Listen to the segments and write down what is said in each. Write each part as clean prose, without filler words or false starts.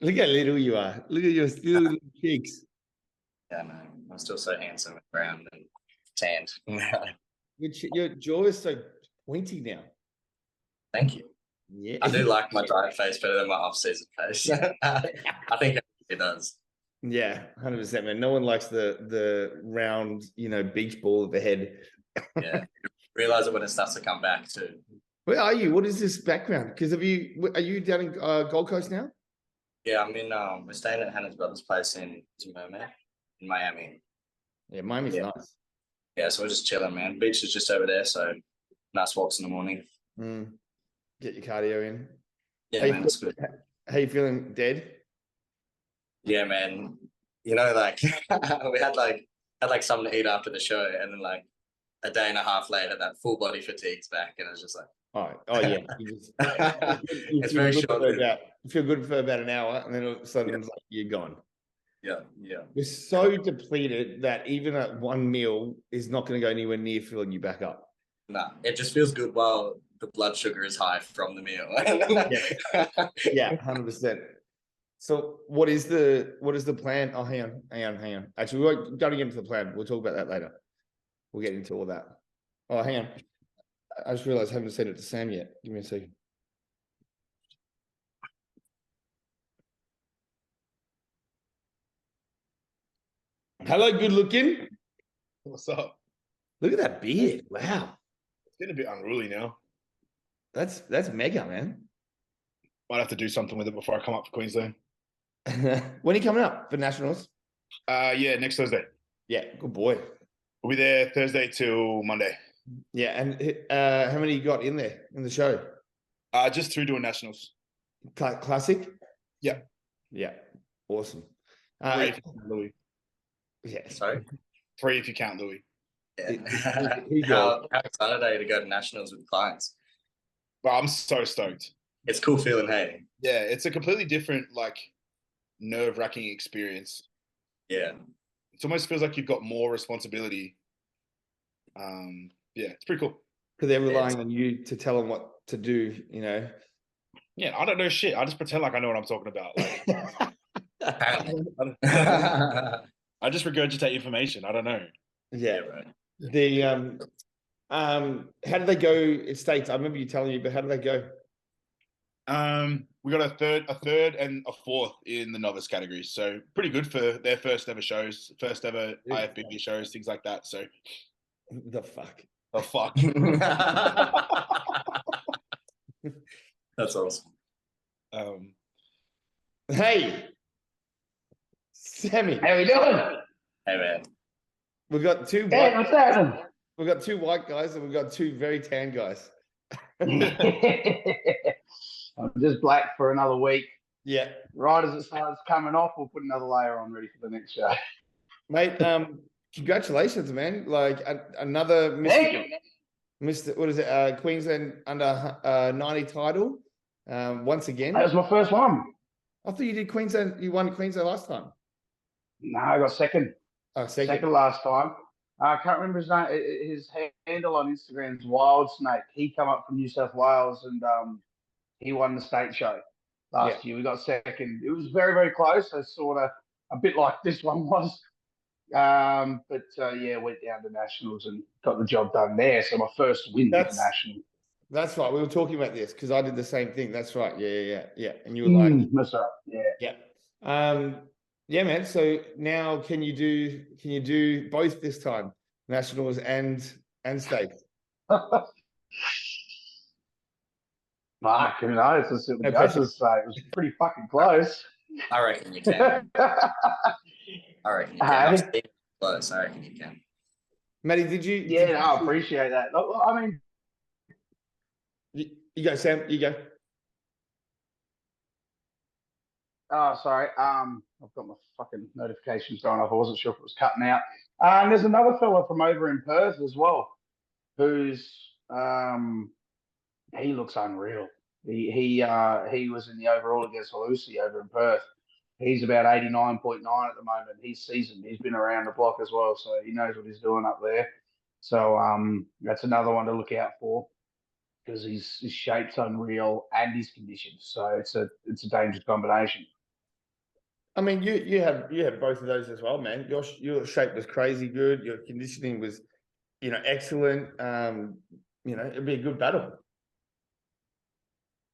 Look how little you are. Look at your still little cheeks. Yeah, man. I'm still so handsome and brown and tanned. Your jaw is so pointy now. Thank you. Yeah. I do like my diet face better than my off-season face. I think it does. Yeah, 100%, man. No one likes the round, beach ball of the head. Yeah. Realize it when it starts to come back too. Where are you? What is this background? Because are you down in Gold Coast now? Yeah, I'm in. We're staying at Hannah's brother's place in Miami. Yeah, Miami's nice. Yeah, so we're just chilling, man. Beach is just over there, so nice walks in the morning. Get your cardio in. Yeah, man, it's good. How you feeling, dead? Yeah, man. We had something to eat after the show, and then like a day and a half later, that full body fatigue's back, and it's just like, oh yeah, it's very short. You feel good for about an hour, and then all of a sudden it's like you're gone. Yeah. You're so depleted that even at one meal is not going to go anywhere near filling you back up. Nah, it just feels good while the blood sugar is high from the meal. Yeah, 100%. So what is the plan? Oh, hang on. Actually, we won't get into the plan. We'll talk about that later. We'll get into all that. Oh, hang on. I just realized I haven't said it to Sam yet. Give me a second. Hello, good looking. What's up? Look at that beard. Wow. It's getting a bit unruly now. That's mega, man. Might have to do something with it before I come up for Queensland. When are you coming up for Nationals? Yeah, next Thursday. Yeah, good boy. We'll be there Thursday till Monday. Yeah, and how many you got in there in the show? Just 3 doing Nationals. Classic? Yeah. Yeah, awesome. 3 if you count Louis. Yeah. Sorry? 3 if you count Louis. Yeah. How excited are you to go to Nationals with clients? Well, I'm so stoked. It's cool feeling, hey? Yeah, it's a completely different, nerve-wracking experience. Yeah. It almost feels like you've got more responsibility. Yeah, it's pretty cool. Because they're relying on you to tell them what to do, Yeah, I don't know shit. I just pretend like I know what I'm talking about. I just regurgitate information. I don't know. Yeah, right. How did they go in States? I remember you telling me, but how did they go? We got a third and a fourth in the novice category. So pretty good for their first ever shows, first ever IFBB shows, things like that. So the fuck. That's awesome. Hey, Sammy. How we doing? Hey, man. We've got two. Hey, what's happening? We've got 2 white guys and we've got 2 very tan guys. I'm just black for another week. Yeah. Right as it starts coming off, we'll put another layer on ready for the next show. Mate, congratulations, man. Like another Mr. What is it? Queensland under 90 title. Once again. That was my first one. I thought you did Queensland. You won Queensland last time. No, I got second. Oh, second last time. I can't remember his name. His handle on Instagram is Wild Snake. He come up from New South Wales and he won the state show last year. We got second. It was very, very close. So sort of a bit like this one was. Went down to Nationals and got the job done there. So my first win with National. That's right. We were talking about this because I did the same thing. That's right. Yeah. And you were like, that's right. Yeah. Yeah, man. So now can you do both this time? Nationals and state? Fuck, it's just what the judges say. It was pretty fucking close. I reckon you can. I reckon you can. Close. I reckon you can. Matty, did you? Yeah, I appreciate that. I mean, you go, Sam. You go. Oh, sorry. I've got my fucking notifications going off. I wasn't sure if it was cutting out. There's another fella from over in Perth as well, who's he looks unreal. He was in the overall against Lucy over in Perth. He's about 89.9 at the moment. He's seasoned. He's been around the block as well, so he knows what he's doing up there. So that's another one to look out for because his shape's unreal and his conditions. So it's a dangerous combination. I mean, you had both of those as well, man. Your shape was crazy good. Your conditioning was, excellent. It'd be a good battle.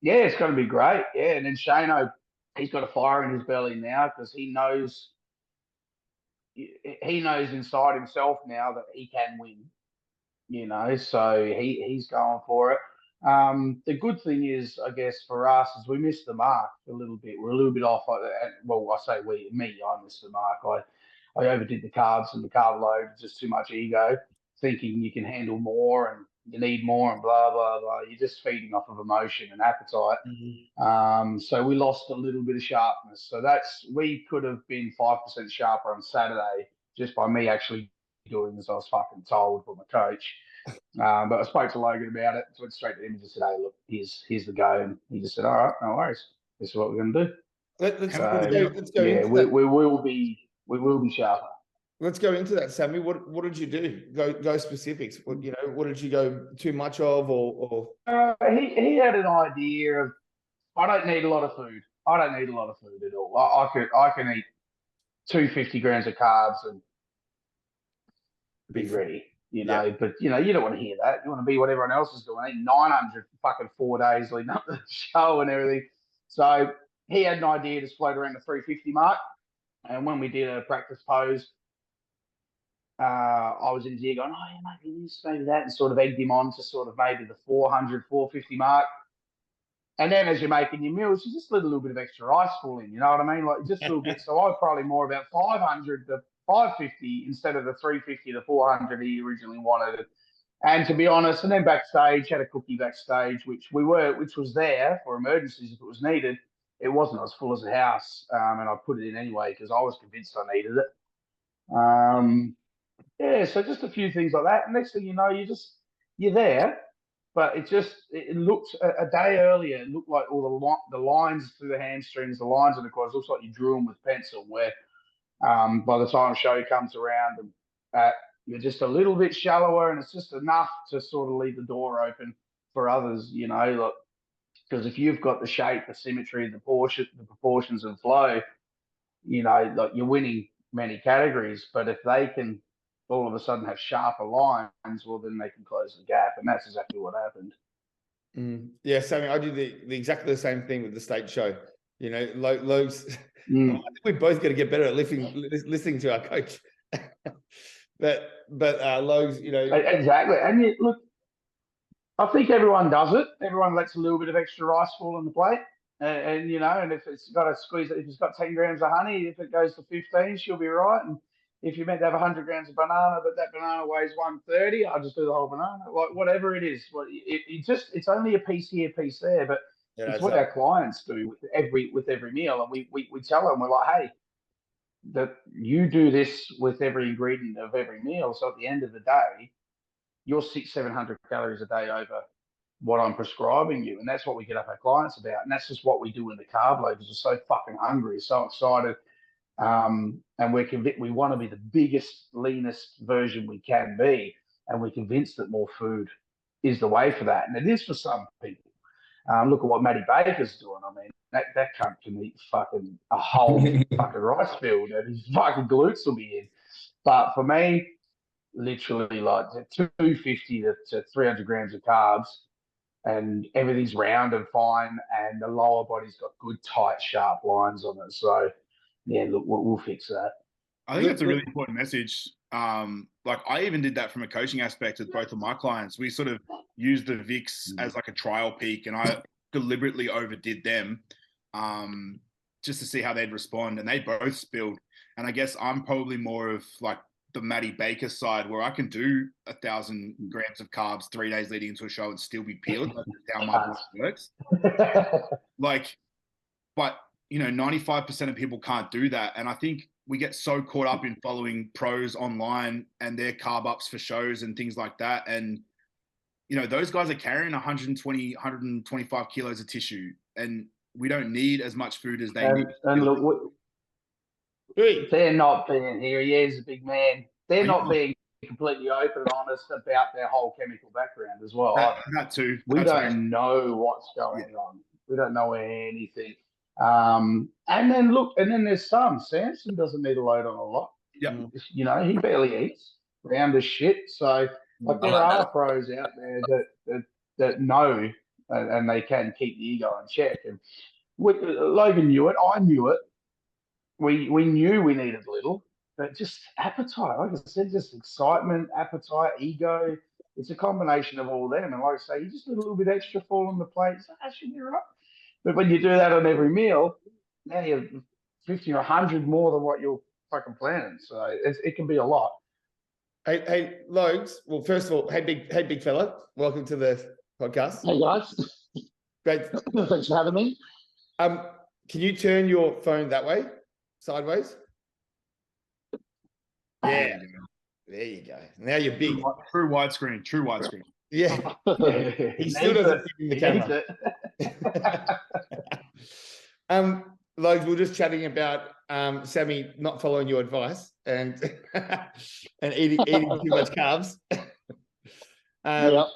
Yeah, it's going to be great. Yeah, and then Shano, he's got a fire in his belly now because he knows inside himself now that he can win. So he's going for it. The good thing is, I guess, for us is we missed the mark a little bit. We're a little bit off. Well, I say I missed the mark. I overdid the carbs and the carb load, just too much ego, thinking you can handle more and you need more and blah, blah, blah. You're just feeding off of emotion and appetite. So we lost a little bit of sharpness. So we could have been 5% sharper on Saturday just by me actually doing as I was fucking told from my coach. But I spoke to Logan about it, went straight to him and just said, hey, look, here's the go. And he just said, all right, no worries. This is what we're going to do. Let's go yeah, into we will be sharper. Let's go into that, Sammy. What did you do? Go specifics. What did you go too much of, or? He had an idea of, I don't need a lot of food. I don't need a lot of food at all. I can eat 250 grams of carbs and be ready. But you don't want to hear that. You want to be what everyone else is doing. 900 for fucking 4 days leading up to the show and everything. So he had an idea to float around the 350 mark. And when we did a practice pose, I was in his ear going, oh, yeah, maybe this, maybe that, and sort of egged him on to sort of maybe the 400, 450 mark. And then as you're making your meals, you just let a little bit of extra rice fall in, you know what I mean? Like just a little bit. So I was probably more about 500 to 550 instead of the 350 to 400 he originally wanted. And to be honest, and then backstage, had a cookie backstage, which was there for emergencies if it was needed. It wasn't as full as a house, and I put it in anyway because I was convinced I needed it. Yeah, so just a few things like that. And next thing you know, you're there, but it looked a day earlier. It looked like all the lines through the hamstrings, the lines in the quads, looks like you drew them with pencil. Where by the time the show comes around, you're just a little bit shallower, and it's just enough to sort of leave the door open for others. Because if you've got the shape, the symmetry, the proportions and flow, like you're winning many categories. But if they can all of a sudden have sharper lines, well, then they can close the gap, and that's exactly what happened. Yeah, Sammy, I did the exactly the same thing with the state show. Logs. I think we both got to get better at listening to our coach. but Logs, exactly. And look, I think everyone does it. Everyone lets a little bit of extra rice fall on the plate. And if it's got to squeeze it, if it's got 10 grams of honey, if it goes to 15, she'll be right. And if you're meant to have 100 grams of banana, but that banana weighs 130, I'll just do the whole banana. Like whatever it is. It's only a piece here, piece there, but it's what our clients do with every meal. And we tell them, we're like, hey, that you do this with every ingredient of every meal. So at the end of the day, you're 600-700 calories a day over what I'm prescribing you. And that's what we get up our clients about. And that's just what we do in the carb load, because we're so fucking hungry, so excited. And we want to be the biggest, leanest version we can be. And we're convinced that more food is the way for that. And it is for some people. Look at what Matty Baker's doing. I mean, that cunt can eat fucking a whole fucking rice field and his fucking glutes will be in. But for me, literally like 250 to 300 grams of carbs, and everything's round and fine, and the lower body's got good, tight, sharp lines on it. So, yeah, look, we'll fix that. I think that's a really important message. Like I even did that from a coaching aspect with both of my clients. We sort of used the VIX as like a trial peak, and I deliberately overdid them just to see how they'd respond, and they both spilled. And I guess I'm probably more of like the Matty Baker side, where I can do 1,000 grams of carbs 3 days leading into a show and still be peeled. That's how my body works. But 95% of people can't do that. And I think we get so caught up in following pros online and their carb ups for shows and things like that. And, those guys are carrying 120, 125 kilos of tissue, and we don't need as much food as they need. And look, they're not being here. He is a big man. They're not being completely open and honest about their whole chemical background as well. That too. We don't know what's going on. We don't know anything. And then look, and then there's some. Samson doesn't need a load on a lot. Yep. You know, he barely eats, round as shit. So like I there like are that. pros out there that know and they can keep the ego in check. And Logan knew it. I knew it. We knew we needed little, but just appetite. Like I said, just excitement, appetite, ego. It's a combination of all them. And like I say, you just need a little bit extra fall on the plate. So that should be right. But when you do that on every meal, now you're 50 or 100 more than what you're fucking planning. So it can be a lot. Hey, Logs. Well, first of all, hey, big fella. Welcome to the podcast. Hey guys, Great. thanks for having me. Can you turn your phone that way, sideways? Yeah. There you go. Now you're big. True widescreen. True widescreen. Yeah. He still doesn't fit in the camera. Logs, we're just chatting about Sammy not following your advice and and eating too much carbs. Yep.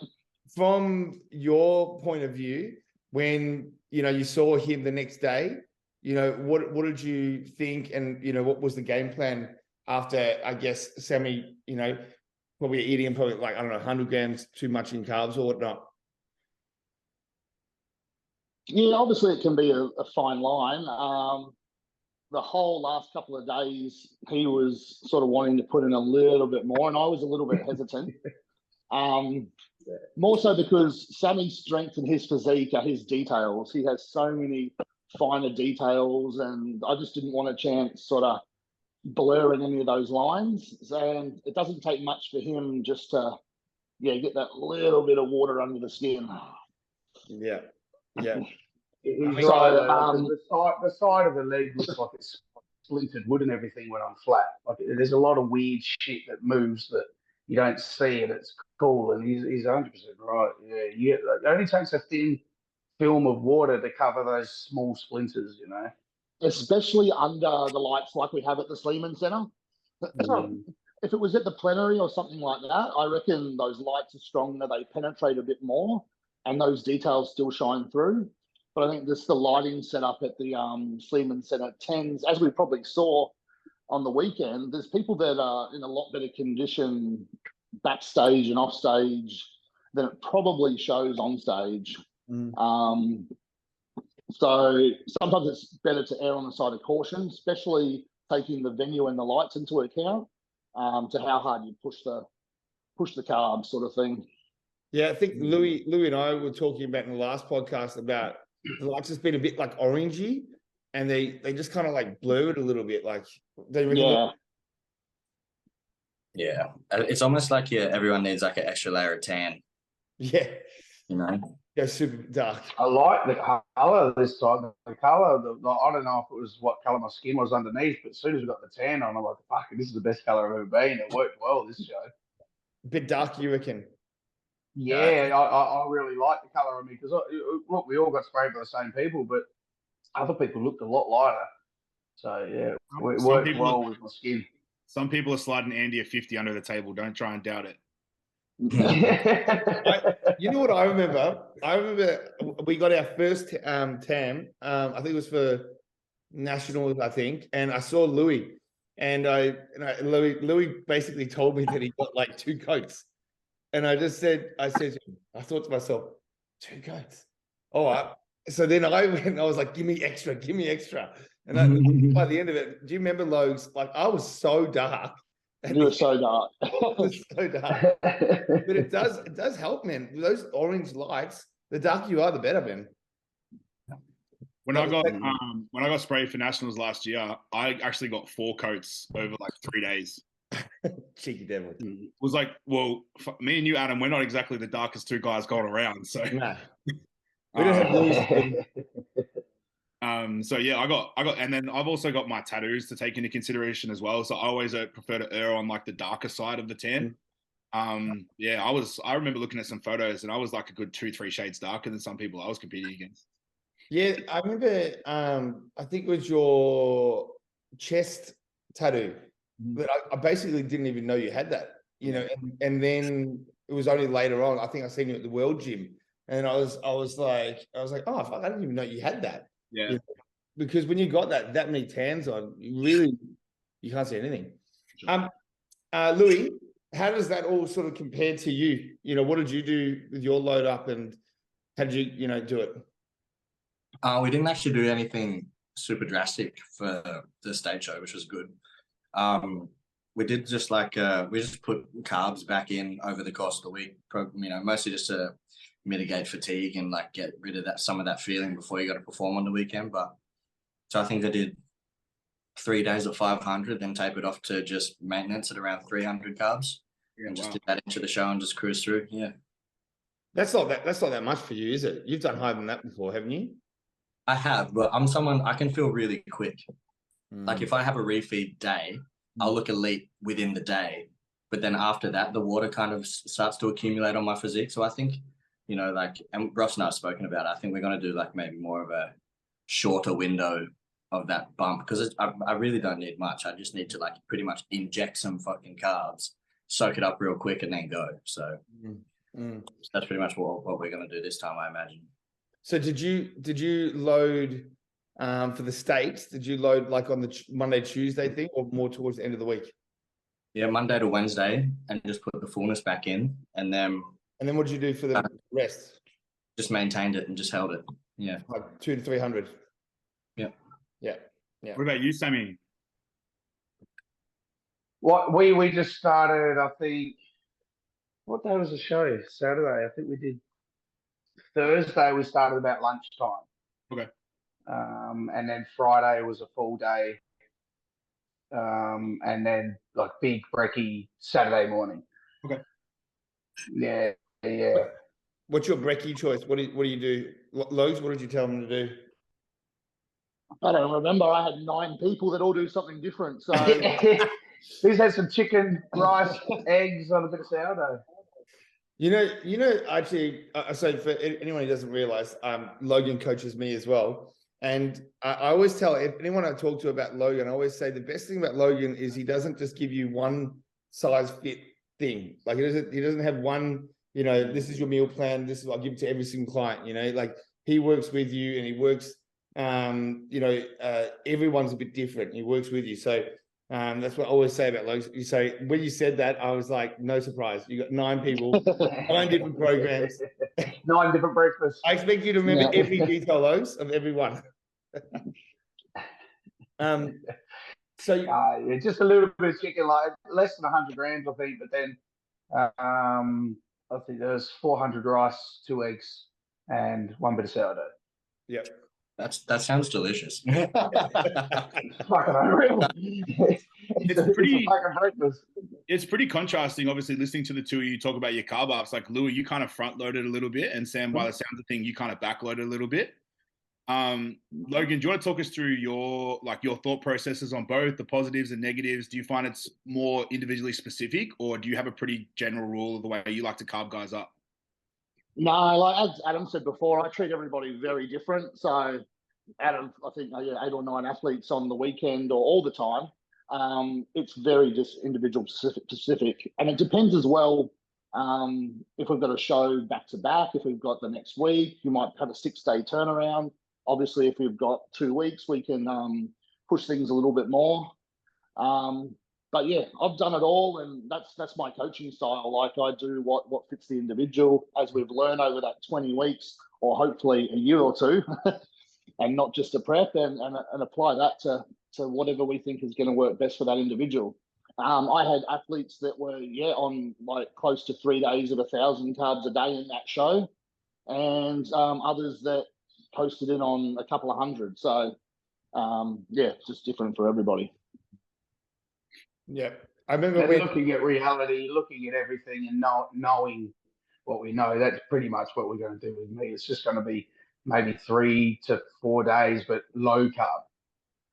From your point of view, when you saw him the next day, what did you think, and what was the game plan after, I guess, Sammy, probably eating probably like, I don't know, 100 grams too much in carbs or whatnot? Yeah, obviously it can be a fine line. The whole last couple of days, he was sort of wanting to put in a little bit more, and I was a little bit hesitant. More so because Sammy's strength in his physique are his details. He has so many finer details, and I just didn't want a chance sort of blurring any of those lines. And it doesn't take much for him just to, get that little bit of water under the skin. Yeah. He's right. The side of the leg looks like it's splintered wood and everything when I'm flat. Like there's a lot of weird shit that moves that you don't see, and it's cool. And he's 100% right. Yeah. It only takes a thin film of water to cover those small splinters. Especially under the lights like we have at the Sleeman Centre. If it was at the plenary or something like that, I reckon those lights are stronger, they penetrate a bit more, and those details still shine through. But I think just the lighting setup at the Sleeman Centre tends, as we probably saw on the weekend, there's people that are in a lot better condition backstage and off stage than it probably shows on stage. So sometimes it's better to err on the side of caution, especially taking the venue and the lights into account, to how hard you push the carbs, sort of thing. Yeah, I think Louis and I were talking about in the last podcast about the lights has been a bit like orangey, and they just kind of like blur it a little bit. Like they really Yeah, it's almost like everyone needs like an extra layer of tan. Yeah. Yeah, super dark. I like the colour this time. The colour, I don't know if it was what colour my skin was underneath, but as soon as we got the tan on, I'm like, fuck, this is the best colour I've ever been. It worked well this show. A bit dark, you reckon? Yeah, I really like the colour on me because, look, we all got sprayed by the same people, but other people looked a lot lighter. So, yeah, it worked well with my skin. Some people are sliding Andy a 50 under the table. Don't try and doubt it. You know what I remember? We got our first TAM. I think it was for nationals, I think, and I saw Louis, and Louis basically told me that he got like 2 coats, and I thought to myself, 2 coats. All right. So then I went and I was like, give me extra. And by the end of it, do you remember, Logs? Like I was so dark. You were so dark. It was so dark. But it does help, man. Those orange lights, the darker you are, the better, man. When I got sprayed for nationals last year, I actually got 4 coats over like 3 days. Cheeky devil. It was like, well, me and you, Adam, we're not exactly the darkest 2 guys going around. So no. We don't have Louise. So yeah, I got, and then I've also got my tattoos to take into consideration as well. So I always prefer to err on like the darker side of the tan. Yeah, I remember looking at some photos and I was like a good 2-3 shades darker than some people I was competing against. Yeah, I remember, I think it was your chest tattoo, but I basically didn't even know you had that, and then it was only later on, I think I seen you at the World Gym, and I was like, oh, fuck, I didn't even know you had that. Yeah. because when you got that many tans on, you can't see anything. Louis, how does that all sort of compare to you? You know, what did you do with your load up, and how did you do it? We didn't actually do anything super drastic for the stage show, which was good. We did just we just put carbs back in over the course of the week, mostly just to mitigate fatigue and like get rid of some of that feeling before you got to perform on the weekend. But so I think I did 3 days at 500, then tapered off to just maintenance at around 300 carbs, and just did that into the show and just cruise through. Yeah, that's not that much for you, is it? You've done higher than that before, haven't you? I have, but I'm someone I can feel really quick. Like if I have a refeed day, I'll look elite within the day, but then after that, the water kind of starts to accumulate on my physique. So I think, and Ross and I have spoken about it, I think we're going to do like maybe more of a shorter window of that bump, because I really don't need much. I just need to like pretty much inject some fucking carbs, soak it up real quick, and then go. So that's pretty much what we're going to do this time, I imagine. So did you load for the States? Did you load like on the Monday, Tuesday thing, or more towards the end of the week? Yeah, Monday to Wednesday, and just put the fullness back in, and then what did you do for the rest? Just maintained it and just held it. Yeah, like 200 to 300. Yeah. What about you, Sammy? What we just started, I think. What day was the show? Saturday. I think we did Thursday. We started about lunchtime. Okay. And then Friday was a full day. And then like big brekkie Saturday morning. Okay. Yeah. What's your brekkie choice? What do you do? Logs, what did you tell them to do? I don't remember. I had 9 people that all do something different. So these had some chicken, rice, eggs on a bit of sourdough. Actually, so for anyone who doesn't realize, Logan coaches me as well. And I always tell anyone I talk to about Logan, I always say the best thing about Logan is he doesn't just give you one size fit thing. Like he doesn't have one, this is your meal plan. This is what I'll give it to every single client, like he works with you and he works, everyone's a bit different. He works with you. So that's what I always say about Logan. So when you said that, I was like, no surprise. You got 9 people, 9 different programs. 9 different breakfasts. I expect you to remember every detail, Logs, of everyone. So just a little bit of chicken, like less than 100 grams, I think. But then I think there's 400 rice, 2 eggs, and 1 bit of sourdough. Yep. That sounds delicious. Fucking unreal. It's a fucking breakfast. It's pretty contrasting, obviously, listening to the two of you talk about your carb ups. Like Louis, you kind of front loaded a little bit, and Sam, by the sounds of things, you kind of backloaded a little bit. Logan, do you want to talk us through your thought processes on both the positives and negatives? Do you find it's more individually specific, or do you have a pretty general rule of the way you like to carb guys up? No, like as Adam said before, I treat everybody very different. So Adam, I think 8 or 9 athletes on the weekend or all the time. It's very just individual specific, and it depends as well. If we've got a show back to back, if we've got the next week, you might have a 6-day turnaround. Obviously, if we've got 2 weeks, we can push things a little bit more. But yeah, I've done it all, and that's my coaching style. Like I do what fits the individual, as we've learned over that 20 weeks, or hopefully a year or 2, and not just a prep, and apply that to whatever we think is going to work best for that individual. I had athletes that were on like close to 3 days of 1,000 carbs a day in that show, and others that posted in on a couple of hundred. So it's just different for everybody. Yeah, I remember looking at reality, looking at everything, and knowing what we know. That's pretty much what we're going to do with me. It's just going to be maybe 3 to 4 days, but low carb,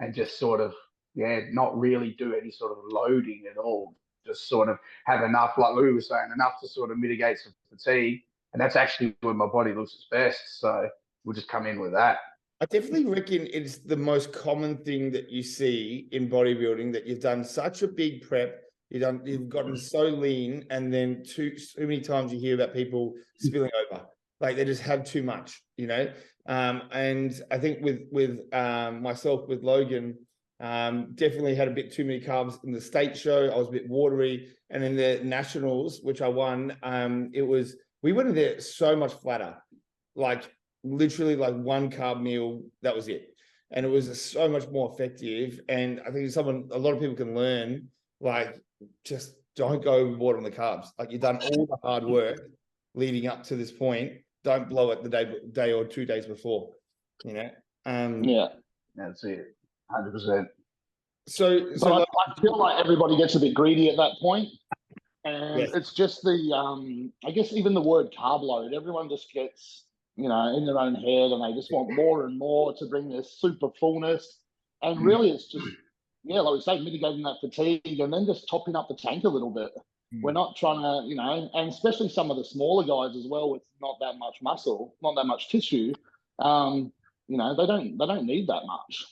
and just sort of not really do any sort of loading at all. Just sort of have enough, like Lou was saying, enough to sort of mitigate some fatigue, and that's actually when my body looks its best. So we'll just come in with that. I definitely reckon it's the most common thing that you see in bodybuilding, that you've done such a big prep, you've gotten so lean, and then too many times you hear about people spilling over. Like they just have too much, you know. And I think with myself, with Logan, definitely had a bit too many carbs in the state show. I was a bit watery, and in the nationals, which I won, we went in there so much flatter, like literally like one carb meal, that was it, and it was so much more effective. And I think a lot of people can learn, like, just don't go overboard on the carbs. Like, you've done all the hard work leading up to this point. Don't blow it the day or 2 days before, you know. Yeah, that's it, 100%. So But I feel like everybody gets a bit greedy at that point, and yes. it's just the I guess even the word carb load. Everyone just gets, you know, in their own head, and they just want more and more to bring this super fullness. And really, it's just, yeah, like we say, mitigating that fatigue, and then just topping up the tank a little bit. We're not trying to, you know, and especially some of the smaller guys as well, with not that much muscle, not that much tissue. You know, they don't need that much.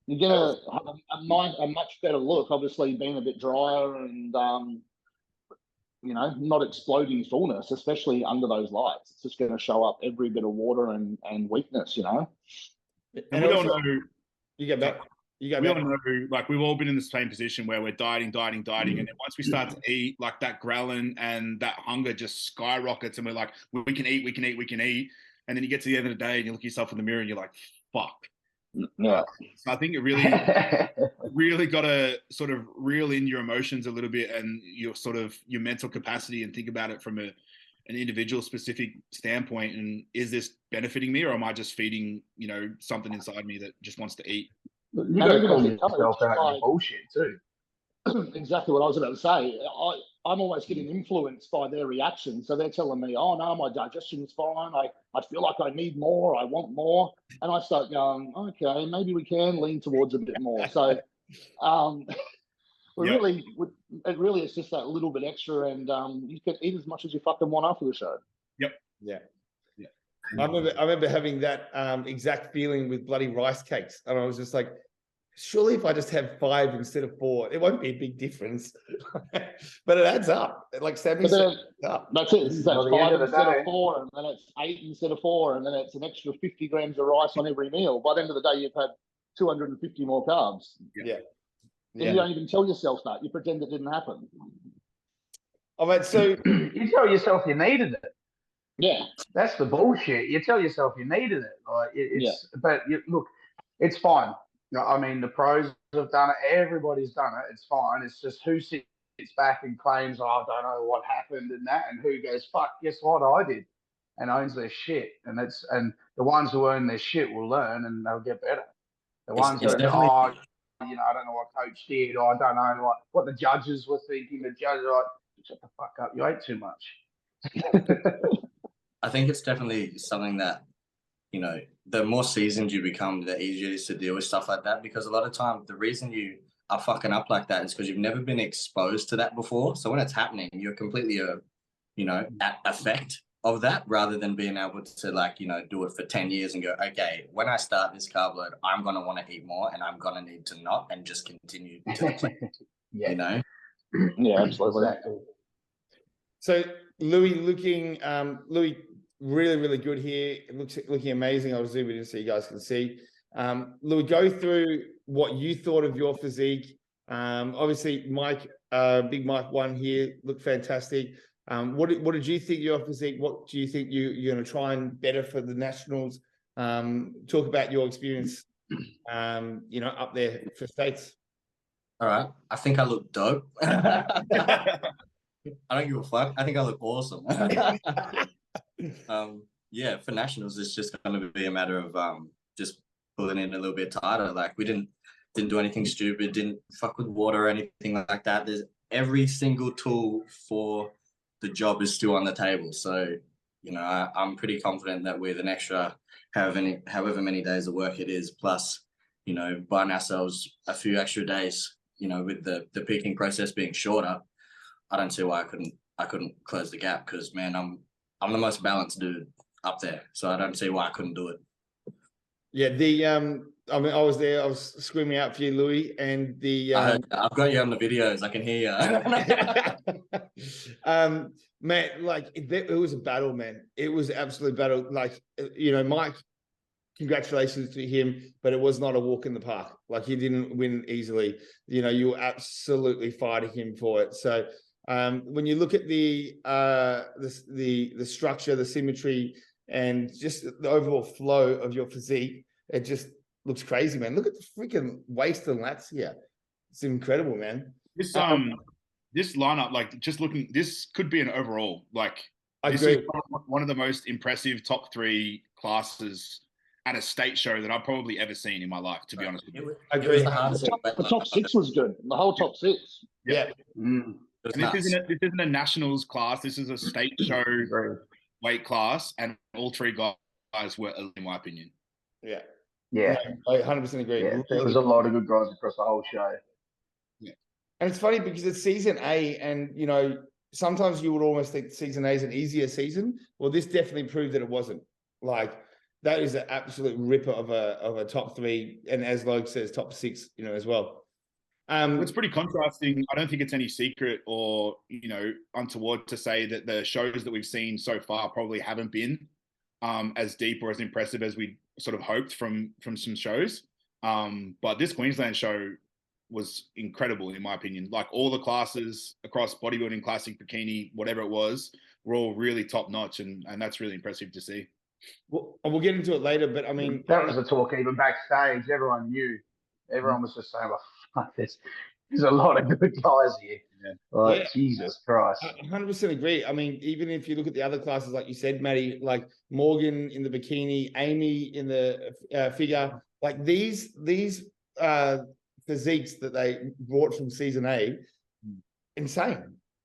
You're gonna have a much better look, obviously being a bit drier and you know, not exploding fullness, especially under those lights. It's just going to show up every bit of water and weakness, you know. And we all know. You get back. We all know, like, we've all been in the same position where we're dieting, and then once we start to eat, like, that ghrelin and that hunger just skyrockets, and we're like, we can eat, and then you get to the end of the day and you look yourself in the mirror and you're like, fuck. Yeah. So I think it really got to sort of reel in your emotions a little bit, and your mental capacity, and think about it from an individual specific standpoint. And is this benefiting me, or am I just feeding, you know, something inside me that just wants to eat? You got to call yourself out on bullshit too. Exactly what I was about to say. I'm almost getting influenced by their reaction. So they're telling me, oh no, my digestion's fine. I feel like I need more. I want more. And I start going, okay, maybe we can lean towards a bit more. So it really is just that little bit extra, and you can eat as much as you fucking want after the show. Yep. Yeah. I remember having that exact feeling with bloody rice cakes, and I was just like, surely if I just have 5 instead of 4, it won't be a big difference. But it adds up. Like Sammy said, that's it. It's 5 instead of 4, and then it's 8 instead of 4, and then it's an extra 50 grams of rice on every meal. By the end of the day, you've had 250 more carbs. Yeah. And you don't even tell yourself that. You pretend it didn't happen. Oh, right, so you tell yourself you needed it. Yeah, that's the bullshit. You tell yourself you needed it. Like but look, it's fine. I mean, the pros have done it. Everybody's done it. It's fine. It's just who sits back and claims, oh, I don't know what happened and that, and who goes, fuck, guess what, I did, and owns their shit. And the ones who own their shit will learn, and they'll get better. The ones who are, you know, I don't know what coach did, or I don't know what the judges were thinking. The judges are like, shut the fuck up, you ate too much. I think it's definitely something that, you know, the more seasoned you become, the easier it is to deal with stuff like that. Because a lot of time, the reason you are fucking up like that is because you've never been exposed to that before. So when it's happening, you're completely, you know, at effect of that, rather than being able to, like, you know, do it for 10 years and go, okay, when I start this carb load, I'm going to want to eat more, and I'm going to need to not, and just continue to, you know? Yeah, absolutely. So Louis Louis, really good here. It looking amazing. I'll zoom in so you guys can see. Louis, go through what you thought of your physique. Obviously, Mike, Big Mike won here. Looked fantastic. What did you think of your physique? What do you think you're going to try and better for the nationals? Talk about your experience, you know, up there for states. All right. I think I look dope. I don't give a fuck. I think I look awesome. Yeah, for nationals, it's just going to be a matter of just pulling in a little bit tighter. Like, we didn't do anything stupid, didn't fuck with water or anything like that. There's every single tool for the job is still on the table. So, you know, I'm pretty confident that with an extra however many days of work it is, plus, you know, buying ourselves a few extra days, you know, with the peaking process being shorter, I don't see why I couldn't close the gap, because, man, I'm the most balanced dude up there, so I don't see why I couldn't do it. Yeah, I mean, I was there. I was screaming out for you, Louis, and I've got you on the videos. I can hear you. Man, like it was a battle, man. It was absolute battle. Like, Mike, congratulations to him, but it was not a walk in the park. Like, he didn't win easily. You were absolutely fighting him for it. So when you look at the structure, the symmetry, and just the overall flow of your physique, it just looks crazy, man. Look at the freaking waist and lats here. It's incredible, man. This lineup, like, just looking, this could be an overall. Like, I this agree. is one of the most impressive top 3 classes at a state show that I've probably ever seen in my life, to be honest with you. I agree. The top 6 was good. The whole top 6. Yeah. And this isn't a nationals class. This is a state show weight class, and all 3 guys were, in my opinion. Yeah. Yeah. No, I 100% agree. Yeah, there was a lot of good guys across the whole show. Yeah. And it's funny because it's season A, and sometimes you would almost think season A is an easier season. Well, this definitely proved that it wasn't. Like, that is an absolute ripper of a top 3, and as Logan says, top 6, as well. It's pretty contrasting. I don't think it's any secret or untoward to say that the shows that we've seen so far probably haven't been as deep or as impressive as we sort of hoped from some shows. But this Queensland show was incredible, in my opinion. Like, all the classes across bodybuilding, classic, bikini, whatever it was, were all really top notch, and that's really impressive to see. We'll get into it later, but I mean, that was the talk even backstage. Everyone knew. Everyone was just saying, "Well, there's a lot of good guys here." Yeah. Like, yeah. Jesus Christ. 100% agree. I mean, even if you look at the other classes, like you said, Matty, like Morgan in the bikini, Amy in the figure, like these physiques that they brought from season A, insane.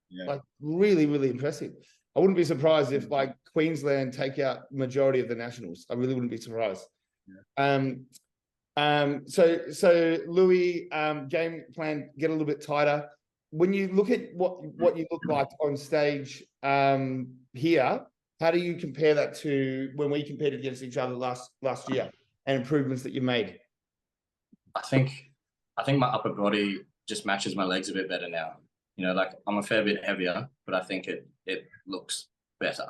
Yeah. Like, really, really impressive. I wouldn't be surprised if, like, Queensland take out majority of the nationals. I really wouldn't be surprised. Yeah. So Louis, game plan get a little bit tighter. When you look at what you look like on stage here, how do you compare that to when we competed against each other last year, and improvements that you made? I think my upper body just matches my legs a bit better now. Like, I'm a fair bit heavier, but I think it looks better.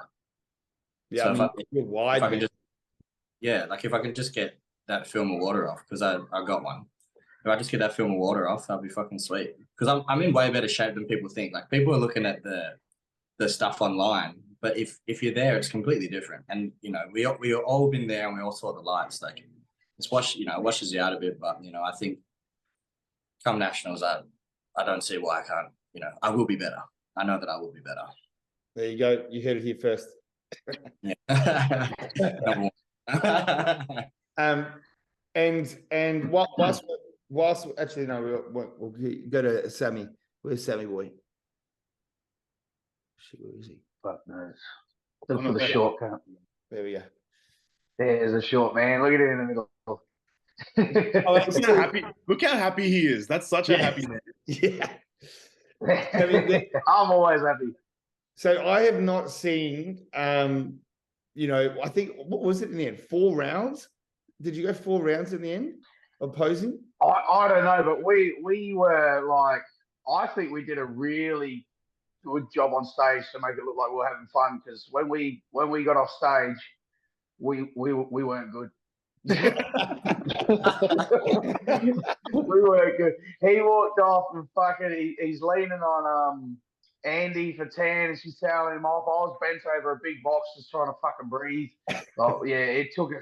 Yeah, so I mean, you're wide. If I can just get that film of water off, because I got one. If I just get that film of water off, that'll be fucking sweet. Because I'm in way better shape than people think. Like, people are looking at the stuff online, but if you're there, it's completely different. And we all been there, and we all saw the lights. Like, it's washes you out a bit. But I think come nationals, I don't see why I can't. I will be better. I know that I will be better. There you go. You heard it here first. Yeah. And whilst actually no, we'll go to Sammy. Where's Sammy boy? Shit, where is he? Fuck knows. Look for the shortcut. There we go. There's a short man. Look at it in the middle. Look how happy he is. That's such a happy man. Yeah. I'm always happy. So I have not seen, I think, what was it in the end? 4 rounds? Did you go 4 rounds in the end of posing? I don't know, but we were like, I think we did a really good job on stage to make it look like we were having fun, because when we got off stage, we weren't good. We weren't good. He walked off and fucking he's leaning on Andy for tan, and she's telling him off. I was bent over a big box just trying to fucking breathe. Oh yeah, it took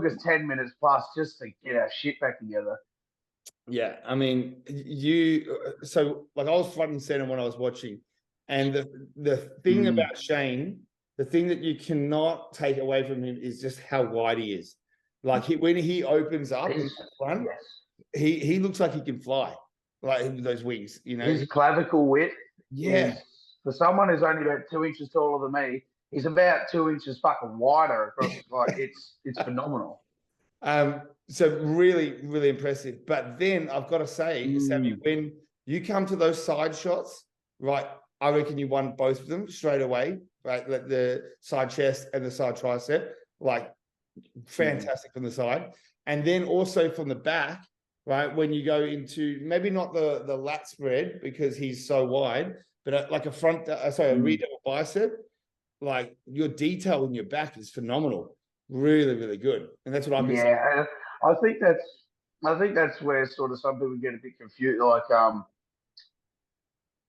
us 10 minutes plus just to get our shit back together. Yeah, I mean, so like, I was front and center when I was watching, and the thing about Shane, the thing that you cannot take away from him is just how wide he is. Like, when he opens up in front, he looks like he can fly, like those wings. His clavicle width. Yeah. For someone who's only about 2 inches taller than me, he's about 2 inches fucking wider across. Like, it's phenomenal. So really, really impressive. But then I've got to say, Sammy, when you come to those side shots, right, I reckon you won both of them straight away, right? The side chest and the side tricep, like, fantastic from the side. And then also from the back, right, when you go into maybe not the lat spread because he's so wide, but like a rear double bicep, like your detail in your back is phenomenal. Really, really good. And that's what I've been saying. Yeah, I think that's where sort of some people get a bit confused. Like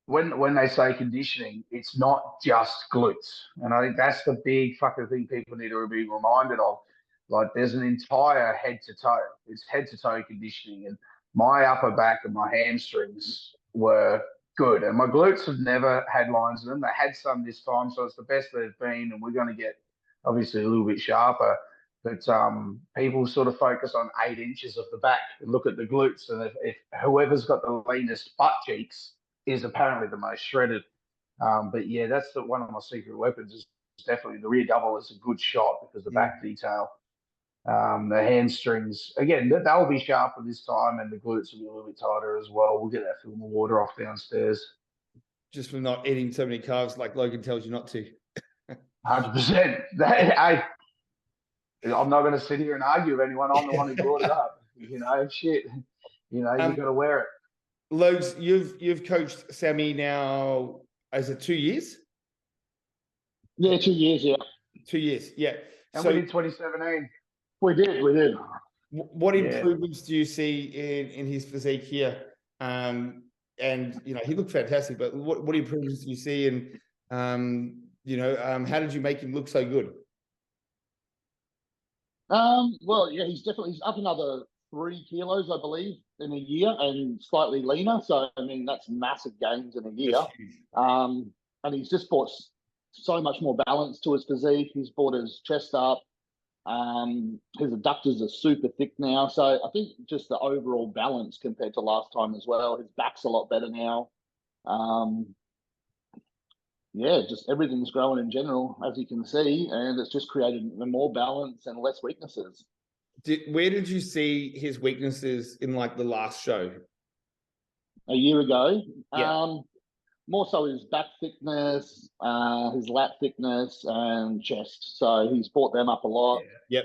when they say conditioning, it's not just glutes, and I think that's the big fucking thing people need to be reminded of. Like there's an entire head to toe. It's head to toe conditioning, and my upper back and my hamstrings were good, and my glutes have never had lines in them. They had some this time, so it's the best they've been, and we're going to get obviously a little bit sharper. But people sort of focus on 8 inches of the back and look at the glutes, and if whoever's got the leanest butt cheeks is apparently the most shredded. But yeah, that's one of my secret weapons is definitely the rear double is a good shot because the back detail, the hamstrings, again, they'll be sharper this time, and the glutes will be a little bit tighter as well. We'll get that film of water off downstairs. Just from not eating so many carbs like Logan tells you not to. 100%. I'm not going to sit here and argue with anyone. I'm the one who brought it up. Shit. You've got to wear it. Logs, you've coached Sammy now, is it 2 years? Yeah, 2 years, yeah. 2 years, yeah. And so we did 2017. We did. What improvements do you see in his physique here? And he looked fantastic, but what improvements do you see? And how did you make him look so good? Well, yeah, he's up another 3 kilos, I believe, in a year, and slightly leaner. So, I mean, that's massive gains in a year. And he's just brought so much more balance to his physique. He's brought his chest up. His adductors are super thick now. So I think just the overall balance compared to last time as well. His back's a lot better now. Just everything's growing in general, as you can see, and it's just created more balance and less weaknesses. Where did you see his weaknesses in like the last show? A year ago? Yeah. More so his back thickness, his lat thickness, and chest. So he's brought them up a lot. Yep.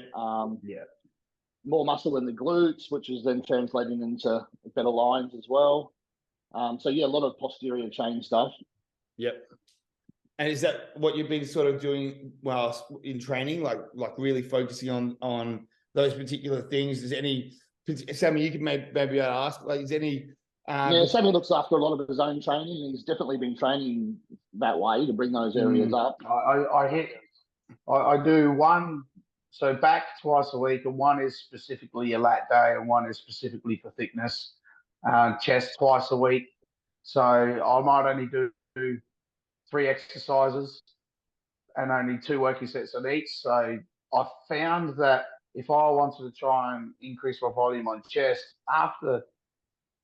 More muscle in the glutes, which is then translating into better lines as well. A lot of posterior chain stuff. Yep. And is that what you've been sort of doing while in training, like really focusing on those particular things? Is any Sammy, you could maybe ask, like, is any Sammy looks after a lot of his own training. He's definitely been training that way to bring those areas up. I do one, so back twice a week, and one is specifically a lat day, and one is specifically for thickness. Chest twice a week. So I might only do 3 exercises and only 2 working sets on each. So I found that if I wanted to try and increase my volume on chest after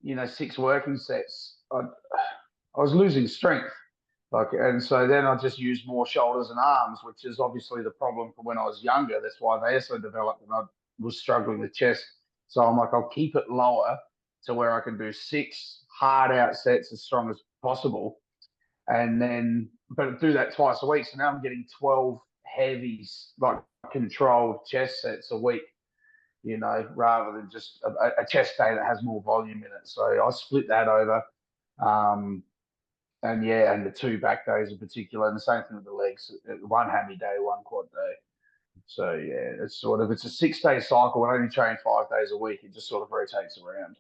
6 working sets, I was losing strength. And so then I just used more shoulders and arms, which is obviously the problem from when I was younger. That's why they also developed, and I was struggling with chest. So I'm like, I'll keep it lower to where I can do 6 hard out sets as strong as possible. And then, but do that twice a week. So now I'm getting 12 heavy, like controlled chest sets a week, rather than just a chest day that has more volume in it. So I split that over. And the 2 back days in particular, and the same thing with the legs, 1 hammy day, 1 quad day. So it's a 6-day cycle. I only train 5 days a week. It just sort of rotates around.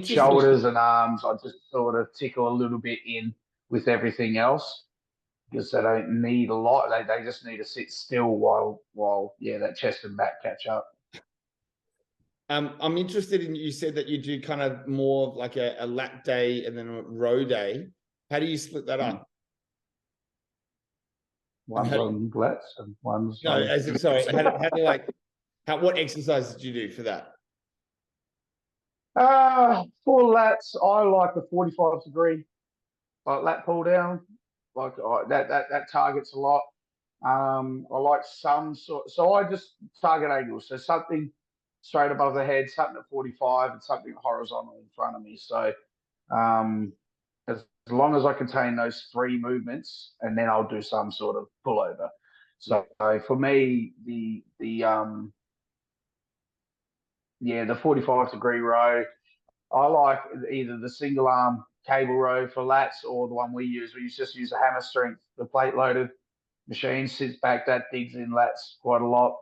Shoulders and arms, I just sort of tickle a little bit in with everything else because they don't need a lot. They just need to sit still while that chest and back catch up. I'm interested in, you said that you do kind of more like a lat day and then a row day. How do you split that up? One's on lats and one's no. Sorry, what exercises did you do for that? For lats, I like the 45-degree lat pull down. Like that targets a lot. I like some sort. So I just target angles. So something straight above the head, something at 45, and something horizontal in front of me. So as long as I contain those 3 movements, and then I'll do some sort of pullover. So for me, the yeah, the 45-degree row. I like either the single arm cable row for lats or the one we use. We just use a hammer strength, the plate loaded machine sits back, that digs in lats quite a lot.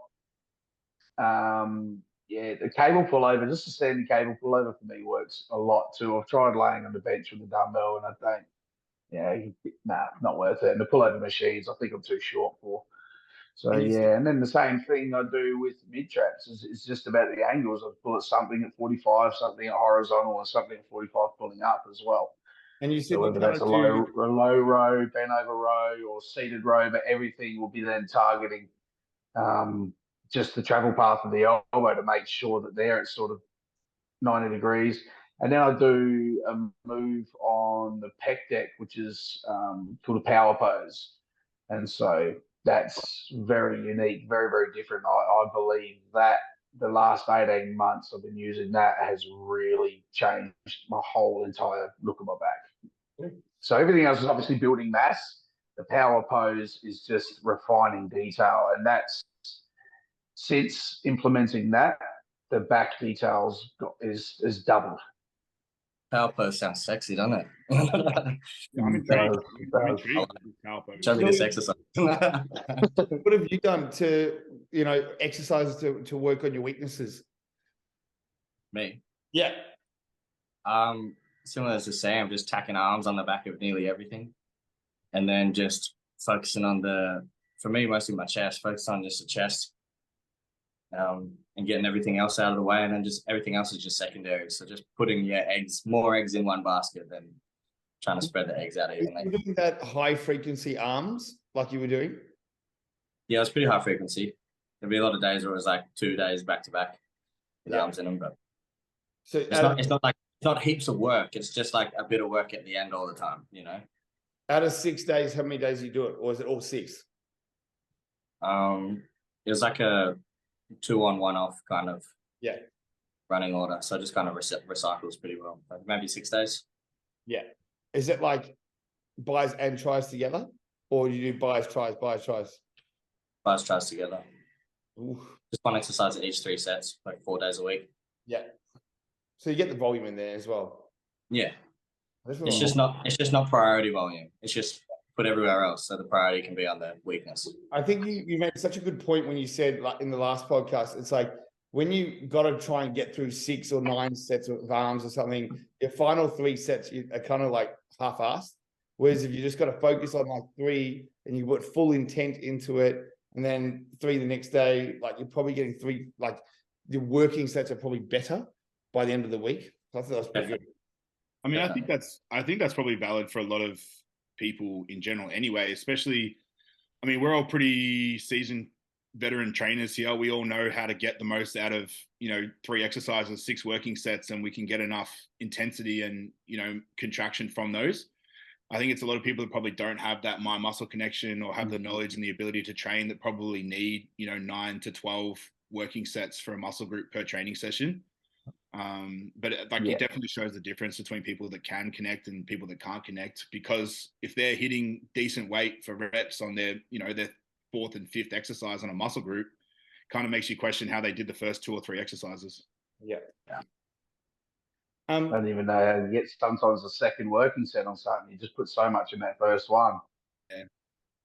Yeah, the cable pullover, just a standard cable pullover for me works a lot too. I've tried laying on the bench with a dumbbell and I don't, not worth it. And the pullover machines, I think I'm too short for. So yeah, and then the same thing I do with mid traps is just about the angles. I pull at something at 45, something at horizontal, and something at 45 pulling up as well. And you said so whether that's a low row, bent over row, or seated row, but everything will be then targeting just the travel path of the elbow to make sure that there it's sort of 90 degrees. And then I do a move on the pec deck, which is called a power pose. And so that's very unique, very, very different. I believe that the last 18 months I've been using that has really changed my whole entire look of my back. So everything else is obviously building mass. The power pose is just refining detail. And that's, since implementing that, the back details is doubled. Power pose sounds sexy, doesn't it? Yeah, I'm intrigued. I'm intrigued with power pose. Show me this exercise. What have you done to, exercise to work on your weaknesses? Me? Yeah. Similar as the Sam, just tacking arms on the back of nearly everything. And then just focusing on for me, mostly my chest, focus on just the chest. And getting everything else out of the way, and then just everything else is just secondary. So just putting more eggs in one basket than trying to spread the eggs out evenly. Were you doing that high frequency arms like you were doing? Yeah, it was pretty high frequency. There'd be a lot of days where it was like 2 days back to back with arms in them, but so it's not heaps of work. It's just like a bit of work at the end all the time, Out of 6 days, how many days do you do it, or is it all 6? It was like a 2 on 1 off kind of running order, so it just kind of recycles pretty well. Like maybe 6 days. Yeah. Is it like buys and tries together, or do you do buys tries? Buys tries together. Oof. Just one exercise at each 3 sets, like 4 days a week. Yeah. So you get the volume in there as well. Yeah. It's just not priority volume. It's just put everywhere else, so the priority can be on the weakness. I think you made such a good point when you said, like in the last podcast, it's like when you got to try and get through 6 or 9 sets of arms or something, your final 3 sets are kind of like half-assed. Whereas if you just got to focus on like 3 and you put full intent into it, and then 3 the next day, like you're probably getting 3, like the working sets are probably better by the end of the week. So I thought that was pretty good. I mean, I think that's probably valid for a lot of people in general anyway, especially, I mean, we're all pretty seasoned veteran trainers here. We all know how to get the most out of, 3 exercises, 6 working sets, and we can get enough intensity and, contraction from those. I think it's a lot of people that probably don't have that mind muscle connection or have the knowledge and the ability to train that probably need, 9 to 12 working sets for a muscle group per training session. But it definitely shows the difference between people that can connect and people that can't connect, because if they're hitting decent weight for reps on their, their 4th and 5th exercise on a muscle group, kind of makes you question how they did the first 2 or 3 exercises. Yeah. I don't even know how to get sometimes a second working set on something. You just put so much in that first one.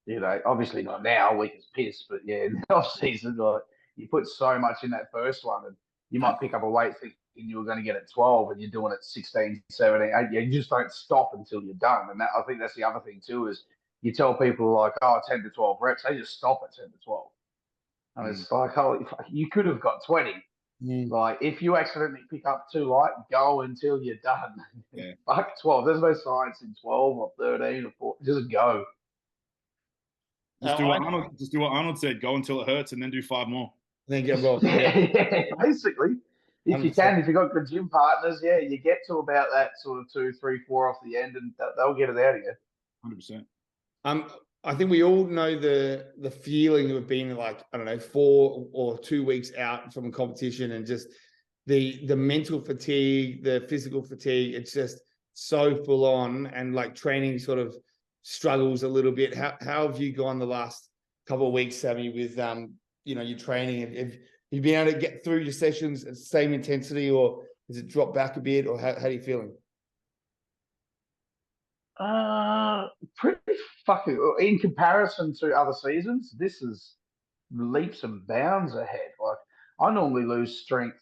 Yeah. Obviously not now, weak as piss, but yeah, in the off season, like, you put so much in that first one, and you might pick up a weight thinking you were going to get it 12 and you're doing it 16, 17, 18. You just don't stop until you're done. And I think that's the other thing too, is you tell people like, 10 to 12 reps, they just stop at 10 to 12. And it's like, you could have got 20. Like, if you accidentally pick up too light, go until you're done. Yeah. Fuck 12. There's no science in 12 or 13 or 14. Just go. Just do what Arnold said. Go until it hurts, and then do 5 more. Then get involved. Yeah, basically. If you can, if you've got good gym partners, you get to about that sort of 2, 3, 4 off the end, and they'll get it out of you. 100%. I think we all know the feeling of being like, 4 or 2 weeks out from a competition, and just the mental fatigue, the physical fatigue. It's just so full on, and like training sort of struggles a little bit. How have you gone the last couple of weeks, Sammy, with your training? you been able to get through your sessions at the same intensity, or has it dropped back a bit, or how are you feeling? Pretty fucking, in comparison to other seasons, this is leaps and bounds ahead. Like, I normally lose strength,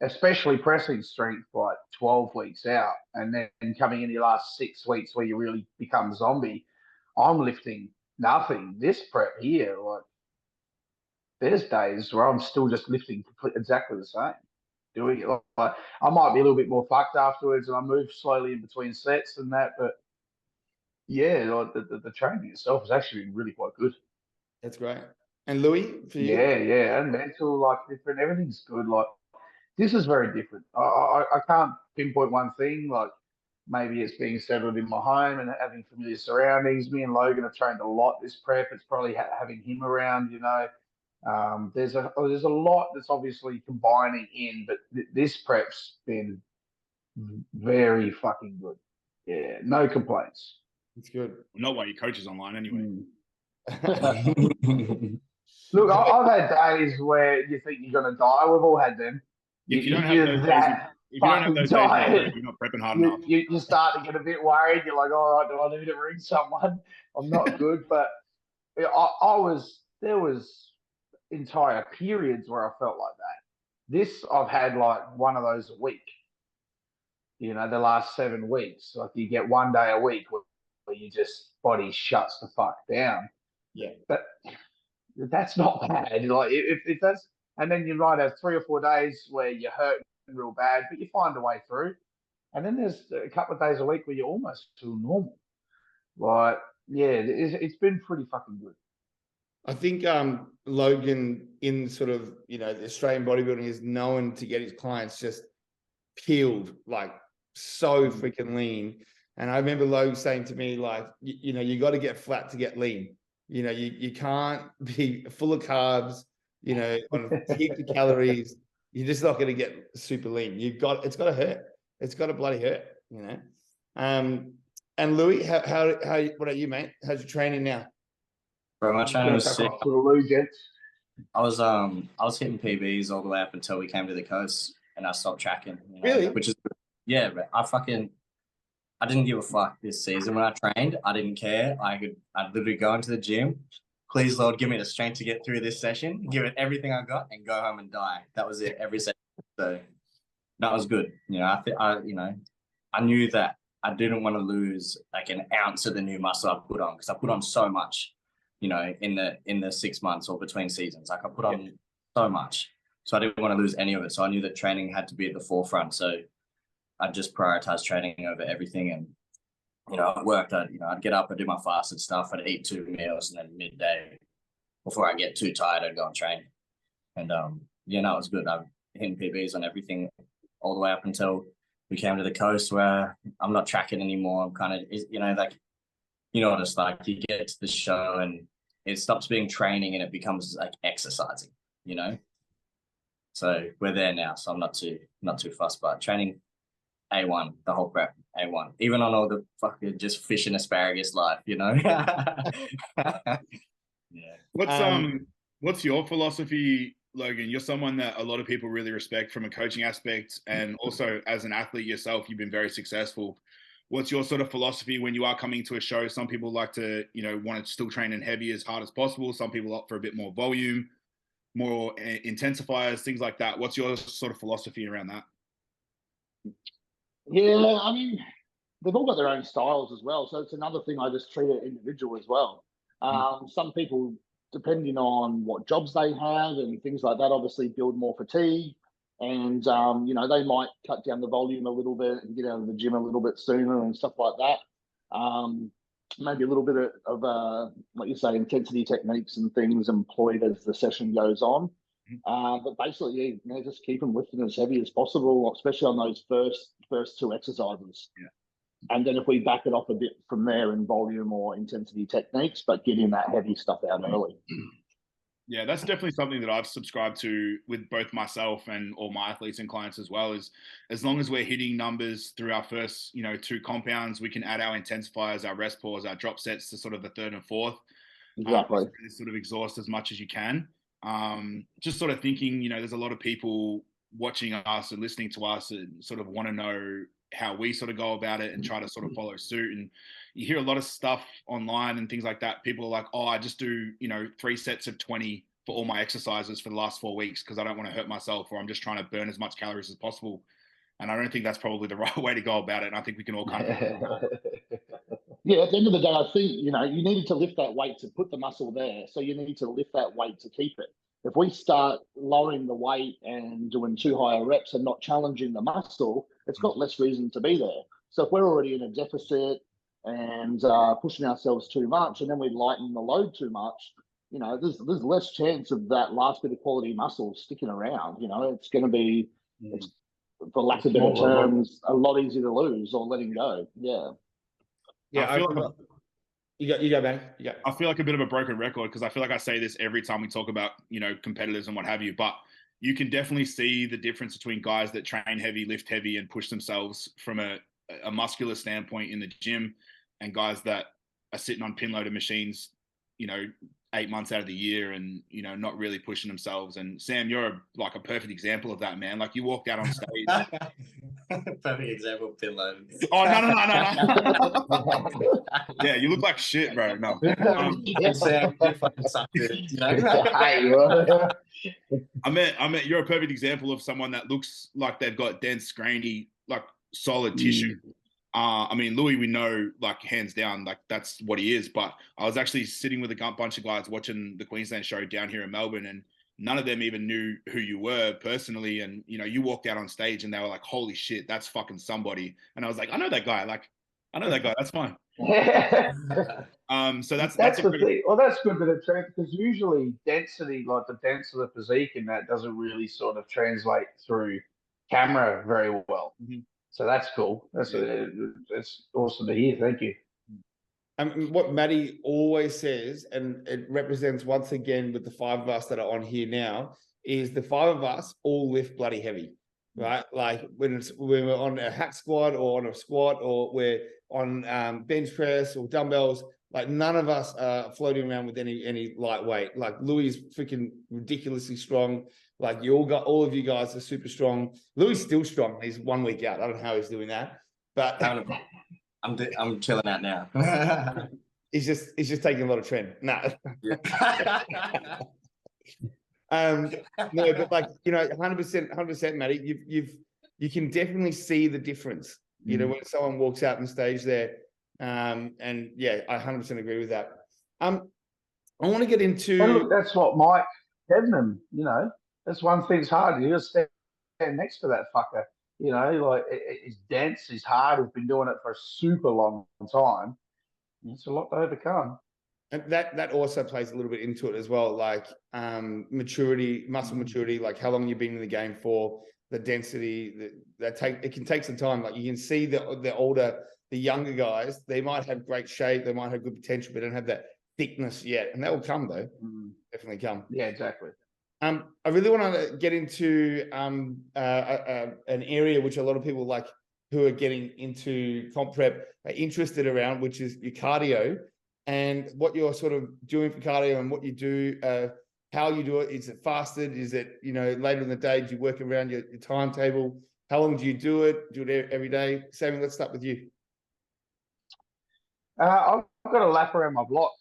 especially pressing strength, like 12 weeks out, and then coming in your last 6 weeks where you really become zombie. I'm lifting nothing. This prep here, like, there's days where I'm still just lifting exactly the same, doing it. Like, I might be a little bit more fucked afterwards, and I move slowly in between sets and that, but yeah, like the training itself has actually been really quite good. That's great. And Louis, for you? Yeah, and mental, like, different. Everything's good. Like, this is very different. I can't pinpoint one thing. Like, maybe it's being settled in my home and having familiar surroundings. Me and Logan have trained a lot this prep. It's probably having him around, you know. There's a lot that's obviously combining in, but this prep's been very fucking good. Yeah, no complaints. It's good. Not why your coach is online anyway. Look, I've had days where you think you're gonna die. We've all had them. If you don't have those days, if you don't have those days, you're not prepping hard enough. You start to get a bit worried. You're like, all right, do I need to ring someone? I'm not good, but there was entire periods where I felt like that. This, I've had like one of those a week. You know, the last 7 weeks, like, you get 1 day a week where you just body shuts the fuck down. Yeah, but that's not bad. Like, if that's, and then you might have 3 or 4 days where you're hurting real bad, but you find a way through. And then there's a couple of days a week where you almost feel normal. Like, yeah, it's been pretty fucking good. I think Logan, in sort of, you know, the Australian bodybuilding, is known to get his clients just peeled, like so freaking lean. And I remember Logan saying to me, like, you know, you got to get flat to get lean. You know, you can't be full of carbs, you know, on heaps of calories. You're just not going to get super lean. It's got to hurt. It's got to bloody hurt, you know. And Louis, how what about you, mate? How's your training now? Bro, my training was sick. I was hitting PBs all the way up until we came to the coast, and I stopped tracking. You know, really? Which is, yeah, but I didn't give a fuck this season when I trained. I didn't care. I'd literally go into the gym. Please, Lord, give me the strength to get through this session, give it everything I got, and go home and die. That was it every session. So that was good. You know, I knew that I didn't want to lose like an ounce of the new muscle I put on, because I put on so much, you know, in the 6 months or between seasons. Like, I put on so much. So I didn't want to lose any of it. So I knew that training had to be at the forefront. So I just prioritized training over everything. And, you know, it worked. I'd get up, I'd do my fasted stuff, I'd eat 2 meals, and then midday, before I get too tired, I'd go and train. And it was good. I'm hitting PBs on everything all the way up until we came to the coast, where I'm not tracking anymore. I'm kind of, you know, like, you know what it's like. You get to the show and it stops being training and it becomes like exercising, you know. So we're there now. So I'm not too fussed, but training A1, the whole prep A1, even on all the fucking just fish and asparagus life, you know. Yeah. What's your philosophy, Logan? You're someone that a lot of people really respect from a coaching aspect, and also as an athlete yourself, you've been very successful. What's your sort of philosophy when you are coming to a show? Some people like to, you know, want to still train in heavy as hard as possible. Some people opt for a bit more volume, more intensifiers, things like that. What's your sort of philosophy around that? Yeah, I mean, they've all got their own styles as well. So it's another thing, I just treat it individual as well. Some people, depending on what jobs they have and things like that, obviously build more fatigue. And, you know, they might cut down the volume a little bit and get out of the gym a little bit sooner and stuff like that. Maybe a little bit of like you say, intensity techniques and things employed as the session goes on. But basically, you know, just keep them lifting as heavy as possible, especially on those first 2 exercises. Yeah. And then if we back it off a bit from there in volume or intensity techniques, but getting that heavy stuff out early. Yeah, that's definitely something that I've subscribed to with both myself and all my athletes and clients as well, is as long as we're hitting numbers through our first, you know, 2 compounds, we can add our intensifiers, our rest pause, our drop sets to sort of the 3rd and 4th. Exactly. Sort of exhaust as much as you can. Just sort of thinking, you know, there's a lot of people watching us and listening to us and sort of want to know how we sort of go about it and try to sort of follow suit. And you hear a lot of stuff online and things like that. People are like, oh, I just do, you know, 3 sets of 20 for all my exercises for the last 4 weeks because I don't want to hurt myself, or I'm just trying to burn as much calories as possible. And I don't think that's probably the right way to go about it. And I think we can all kind of Yeah, at the end of the day, I think, you know, you needed to lift that weight to put the muscle there. So you need to lift that weight to keep it. If we start lowering the weight and doing too high reps and not challenging the muscle, it's got less reason to be there. So if we're already in a deficit and pushing ourselves too much, and then we lighten the load too much, you know, there's less chance of that last bit of quality muscle sticking around. You know, it's going to be, for lack of better terms, a lot easier to lose or letting go. Yeah. Yeah, I feel like you go, man. Yeah. I feel like a bit of a broken record because I feel like I say this every time we talk about, you know, competitors and what have you, but you can definitely see the difference between guys that train heavy, lift heavy, and push themselves from a muscular standpoint in the gym, and guys that are sitting on pin loaded machines, you know, 8 months out of the year and, you know, not really pushing themselves. And Sam, you're like a perfect example of that, man. Like you walked out on stage. Perfect example of pin load. Oh, no. Yeah, you look like shit, bro. No. Sam, you fucking suck, dude. You know? I meant you're a perfect example of someone that looks like they've got dense, grainy, like solid tissue. I mean, Louis, we know, like, hands down, like, that's what he is. But I was actually sitting with a bunch of guys watching the Queensland show down here in Melbourne, and none of them even knew who you were personally. And, you know, you walked out on stage and they were like, holy shit, that's fucking somebody. And I was like, I know that guy. Like, I know that guy. That's fine. So that's the thing. Well, that's good that it translates, because usually density, like the denser the physique, and that doesn't really sort of translate through camera very well. So that's cool. That's awesome to hear. Thank you. What Matty always says, and it represents once again with the 5 of us that are on here now, is the 5 of us all lift bloody heavy, right? Like when we're on a hack squat or on a squat, or we're on bench press or dumbbells, like none of us are floating around with any lightweight. Like Louis is freaking ridiculously strong. Like all of you guys are super strong. Louis is still strong. He's 1 week out. I don't know how he's doing that, but I'm chilling out now. he's just taking a lot of trend. No. No, but like, you know, 100%, Matty, you can definitely see the difference, you know, when someone walks out on stage there. And yeah, I 100% agree with that. I want to get into. And look, that's what Mike Debenham, you know, that's one thing's hard. You just stand next to that fucker, you know, like it's dense, it's hard. We've been doing it for a super long time. It's a lot to overcome. And that also plays a little bit into it as well, like maturity, muscle maturity, like how long you've been in the game for, the density it can take some time. Like you can see the younger guys, they might have great shape, they might have good potential, but they don't have that thickness yet, and that will come though. Definitely come. Yeah, exactly. I really want to get into an area which a lot of people like who are getting into comp prep are interested around, which is your cardio and what you're sort of doing for cardio and what you do, how you do it. Is it fasted? Is it, you know, later in the day? Do you work around your timetable? How long do you do it? Do it every day? Sammy, let's start with you. I've got a lap around my block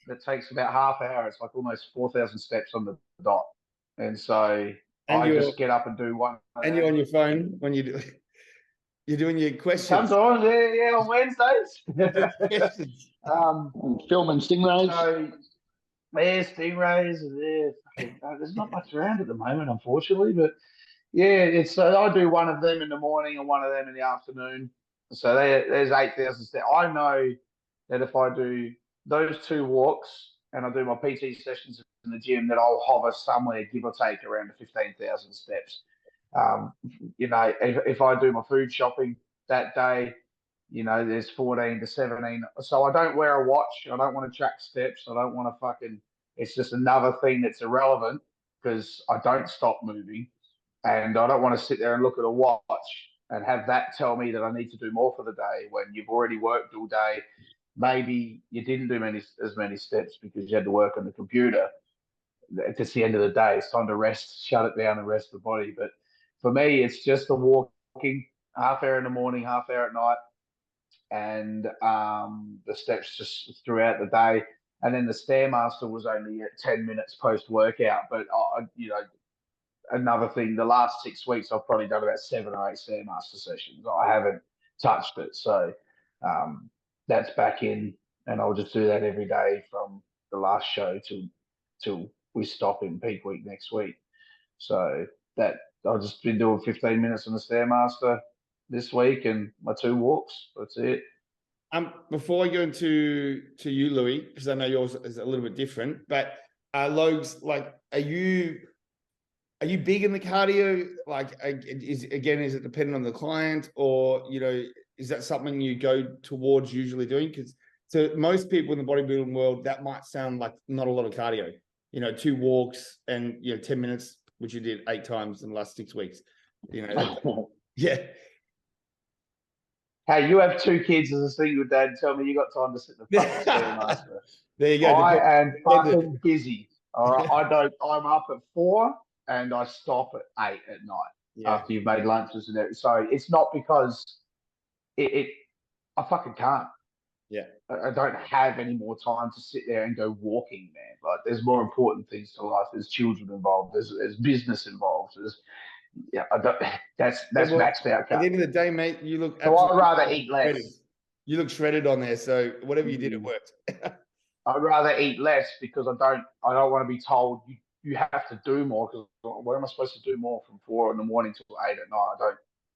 that takes about half hour. It's like almost 4,000 steps on the dot. And so I just get up and do one. And you're on your phone when you do. You're doing your questions. Sometimes, yeah, on Wednesdays. Filming stingrays. So, yeah, stingrays. Yeah, there's not much around at the moment, unfortunately. But yeah, I do one of them in the morning and one of them in the afternoon. So there's 8,000 steps. I know that if I do those 2 walks and I do my PT sessions in the gym, that I'll hover somewhere, give or take, around the 15,000 steps. You know, if I do my food shopping that day, you know, there's 14 to 17. So I don't wear a watch. I don't want to track steps. I don't want to it's just another thing that's irrelevant because I don't stop moving. And I don't want to sit there and look at a watch and have that tell me that I need to do more for the day when you've already worked all day. Maybe you didn't do as many steps because you had to work on the computer. it's the end of the day. It's time to rest, shut it down, and rest the body. But for me, it's just the walking, half hour in the morning, half hour at night, and the steps just throughout the day. And then the Stairmaster was only at 10 minutes post workout. But another thing, the last 6 weeks I've probably done about 7 or 8 Stairmaster sessions. I haven't touched it, so that's back in, and I'll just do that every day from the last show till we stop in peak week next week. So that I've just been doing 15 minutes on the Stairmaster this week and my 2 walks. That's it. Before I go into you, Louis, because I know yours is a little bit different, but Logs, like, are you big in the cardio? Like, is it dependent on the client, or is that something you go towards usually doing? Because to most people in the bodybuilding world, that might sound like not a lot of cardio. 2 walks and 10 minutes, which you did 8 times in the last 6 weeks. Yeah. Hey, you have 2 kids as a single dad. Tell me you got time to sit in the fucking Stairmaster. There you go. I am fucking busy. All right, I'm up at 4 and I stop at 8 at night after you've made lunches and everything. So it's not because I fucking can't. Yeah. I don't have any more time to sit there and go walking, man. Like, there's more important things to life. There's children involved. There's business involved. That's maxed out. At the end of the day, mate, you look. So I'd rather eat less. Shredded. You look shredded on there. So whatever you did, it worked. I'd rather eat less because I don't want to be told you have to do more. Because what am I supposed to do more from 4 in the morning till 8 at night?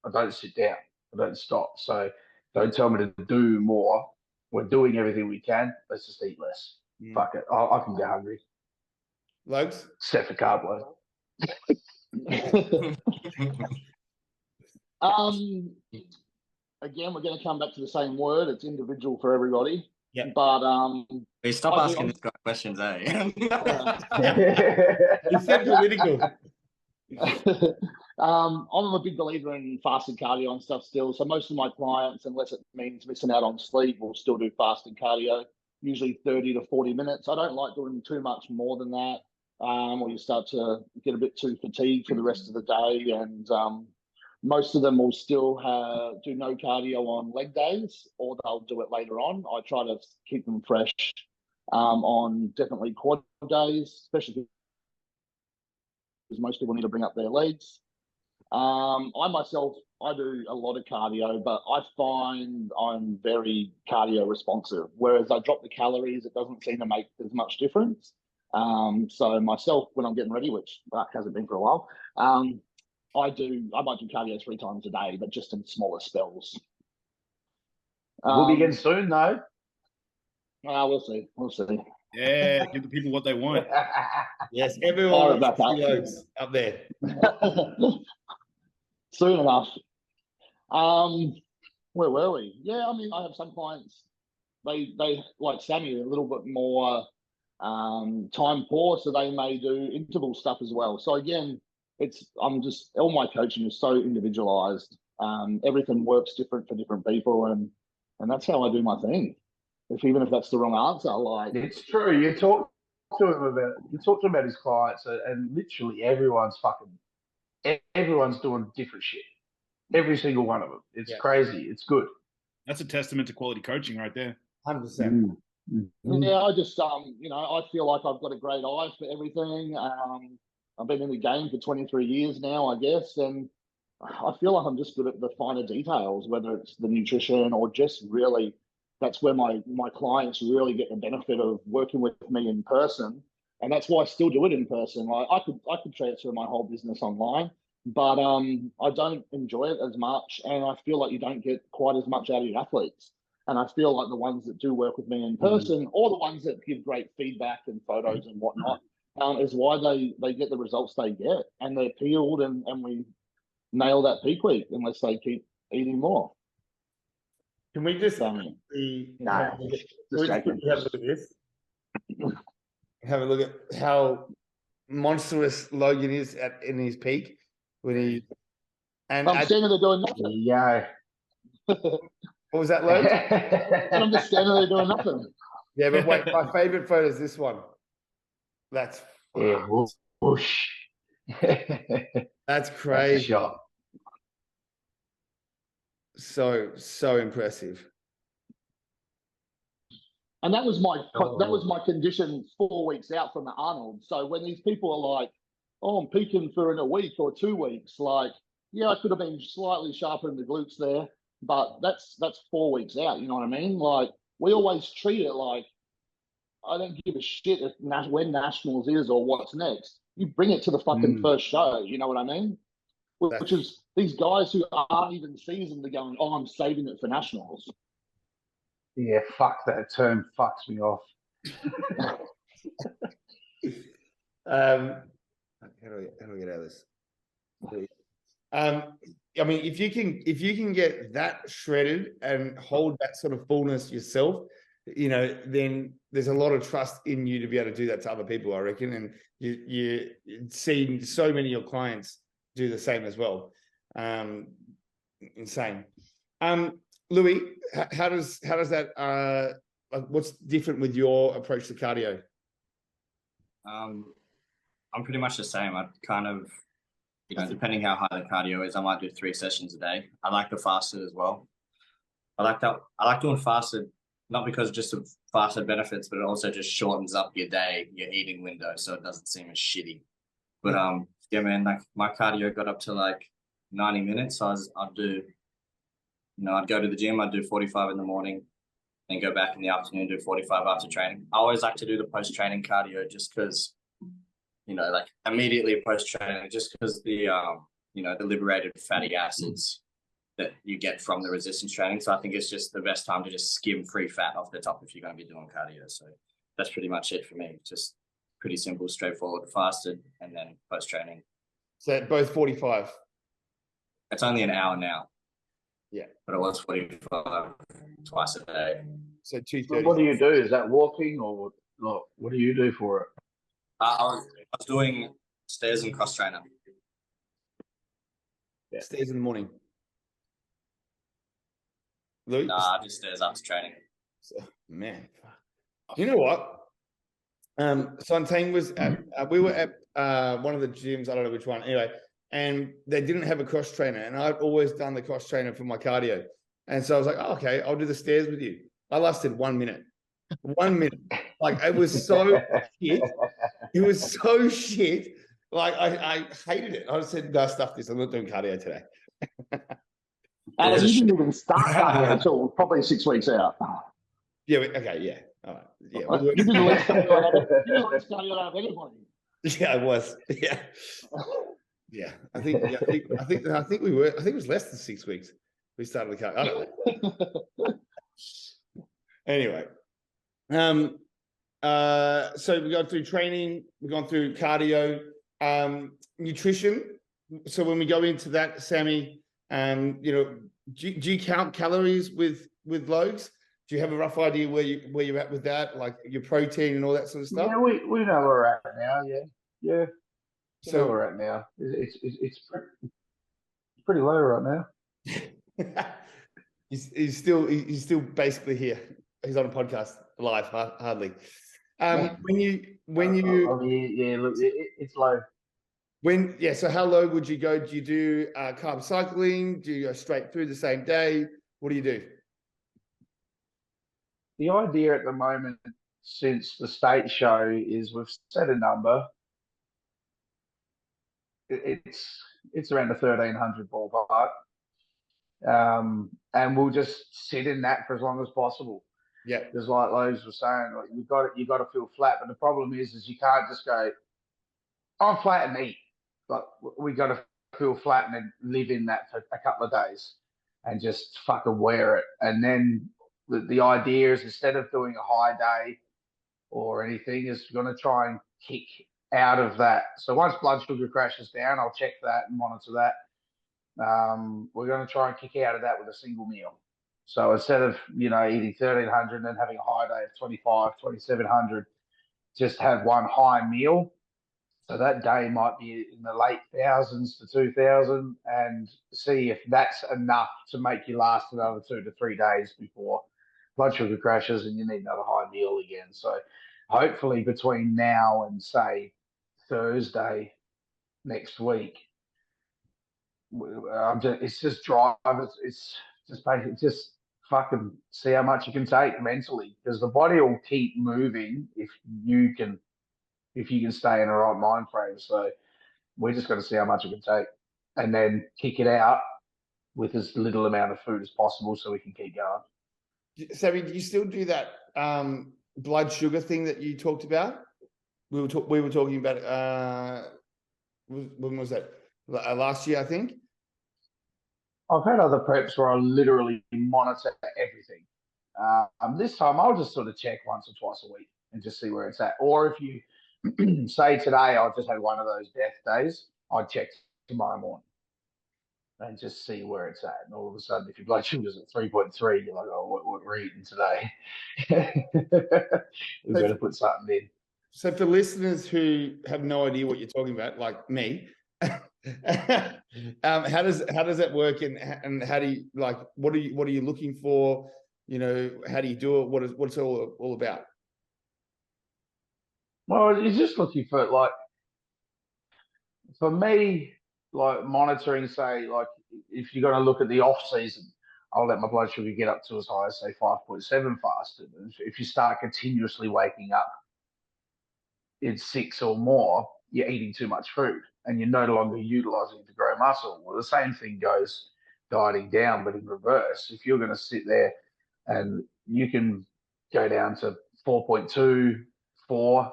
I don't sit down. I don't stop. So don't tell me to do more. We're doing everything we can. Let's just eat less. Fuck it. I can get hungry. Lugs? Except for carb load. Again, we're going to come back to the same word. It's individual for everybody. Yeah. But Hey, stop asking this guy questions, eh? You said political. I'm a big believer in fasted cardio and stuff still. So most of my clients, unless it means missing out on sleep, will still do fasted cardio, usually 30 to 40 minutes. I don't like doing too much more than that, or you start to get a bit too fatigued for the rest of the day. And most of them will still do no cardio on leg days, or they'll do it later on. I try to keep them fresh on definitely quad days, especially because most people need to bring up their legs. I myself, I do a lot of cardio, but I find I'm very cardio responsive. Whereas I drop the calories, it doesn't seem to make as much difference. So myself, when I'm getting ready, which hasn't been for a while, I might do cardio 3 times a day, but just in smaller spells. We'll be getting soon, though. We'll see. Yeah, give the people what they want. Yes, everyone wants kilos up there. Soon enough. Where were we? Yeah, I mean, I have some clients, they like Sammy, a little bit more time poor, so they may do interval stuff as well. So again, all my coaching is so individualized. Everything works different for different people, and that's how I do my thing. Even if that's the wrong answer, like, it's true. You talk to him about his clients, and literally everyone's doing different shit. Every single one of them. It's crazy. It's good. That's a testament to quality coaching right there. 100%. Yeah, I just I feel like I've got a great eye for everything. I've been in the game for 23 years now, I guess, and I feel like I'm just good at the finer details, whether it's the nutrition or just really, that's where my clients really get the benefit of working with me in person. And that's why I still do it in person. Like, I could transfer my whole business online, but I don't enjoy it as much, and I feel like you don't get quite as much out of your athletes. And I feel like the ones that do work with me in person, or the ones that give great feedback and photos and whatnot, is why they get the results they get, and they're peeled, and we nail that peak week unless they keep eating more. Can we just have a look at this? Have a look at how monstrous Logan is in his peak when he. And I'm standing there doing nothing. Yeah. What was that, Logan? And I'm just standing there doing nothing. Yeah, but wait, my favorite photo is this one. That's Yeah, whoosh. That's That's a crazy. shot. So impressive. And that was my condition 4 weeks out from the Arnold. So when these people are like, "Oh, I'm peaking for in a week or 2 weeks," like, yeah, I could have been slightly sharper in the glutes there, but that's 4 weeks out. You know what I mean? Like, we always treat it like, I don't give a shit if when nationals is or what's next. You bring it to the fucking first show. You know what I mean? Which is these guys who aren't even seasoned are going, "Oh, I'm saving it for nationals." Yeah, fuck, that term fucks me off. How do I get out of this? I mean, if you can get that shredded and hold that sort of fullness yourself, you know, then there's a lot of trust in you to be able to do that to other people, I reckon. And you see so many of your clients do the same as well. Insane. Louis, how does that what's different with your approach to cardio? I'm pretty much the same. I kind of, you know, depending how high the cardio is, I might do 3 sessions a day. I like the fasted as well. I like doing fasted, not because just of fasted benefits, but it also just shortens up your day, your eating window, so it doesn't seem as shitty. But yeah, man, like my cardio got up to like 90 minutes. So I'd do, you know, I'd go to the gym, I'd do 45 in the morning, then go back in the afternoon, do 45 after training. I always like to do the post-training cardio just because, you know, like immediately post-training, just because the, you know, the liberated fatty acids that you get from the resistance training. So I think it's just the best time to just skim free fat off the top if you're going to be doing cardio. So that's pretty much it for me. Just pretty simple, straightforward, fasted, and then post-training. So both 45? It's only an hour now. Yeah. But it was 45 twice a day. So 2:30. What do you do? Is that walking or what do you do for it? I was doing stairs and cross trainer. Yeah. Stairs in the morning. Louis? Nah, just stairs after training. So, man, you know what? Santine was at, we were at one of the gyms, I don't know which one, anyway, and they didn't have a cross trainer, and I've always done the cross trainer for my cardio. And so I was like, oh, okay, I'll do the stairs with you. I lasted 1 minute. 1 minute. Like, it was so shit. It was so shit. Like, I hated it. I said, no, stuff this. I'm not doing cardio today. And you didn't even start cardio until probably 6 weeks out. Yeah, okay, yeah. All right. Yeah, you did the least cardio out of anybody. Yeah, I was. Yeah. Yeah. I think we were, I think it was less than 6 weeks. We started the cardio. I don't know. Anyway. So we've gone through training, we've gone through cardio, nutrition. So when we go into that, Sammy, you know, do you count calories with Logs? Do you have a rough idea where you're at with that, like your protein and all that sort of stuff? Yeah, we know where we're at now. Yeah. So where we're at now. It's pretty low right now. he's still basically here. He's on a podcast live, hardly. When you look, it's low. So how low would you go? Do you do carb cycling? Do you go straight through the same day? What do you do? The idea at the moment, since the state show, is we've set a number. It's around the 1,300 ballpark, and we'll just sit in that for as long as possible. Yeah, because like Lowe's was saying, like you got to feel flat, but the problem is you can't just go, I'm flat and eat. But we got to feel flat and then live in that for a couple of days and just fucking wear it. And then the idea is, instead of doing a high day or anything, is going to try and kick out of that. So once blood sugar crashes down, I'll check that and monitor that. We're going to try and kick out of that with a single meal. So instead of, you know, eating 1,300 and then having a high day of 2,500, 2,700, just have one high meal. So that day might be in the late thousands to 2,000, and see if that's enough to make you last another 2 to 3 days before blood sugar crashes and you need another high meal again. So hopefully between now and, say, Thursday next week. It's just drive. It's just basically just fucking see how much you can take mentally, because the body will keep moving if you can stay in the right mind frame. So we just got to see how much it can take, and then kick it out with as little amount of food as possible, so we can keep going. Sammy, do you still do that blood sugar thing that you talked about? We were talking about when was that? Last year, I think. I've had other preps where I literally monitor everything. This time I'll just sort of check once or twice a week and just see where it's at. Or if you say today I just had one of those death days, I'd check tomorrow morning and just see where it's at. And all of a sudden, if your blood sugar's at 3.3, you're like, oh, what we're eating today. We better put something in. So for listeners who have no idea what you're talking about, like me, how does that work, and how do you, like, what are you looking for? You know, how do you do it? What's it all about? Well, you're just looking for, like, for me, like monitoring, say, like if you're going to look at the off season, I'll let my blood sugar get up to as high as say 5.7 fasted. If you start continuously waking up in 6 or more, you're eating too much food and you're no longer utilizing it to grow muscle. Well, the same thing goes dieting down, but in reverse. If you're going to sit there and you can go down to 4.2, 4,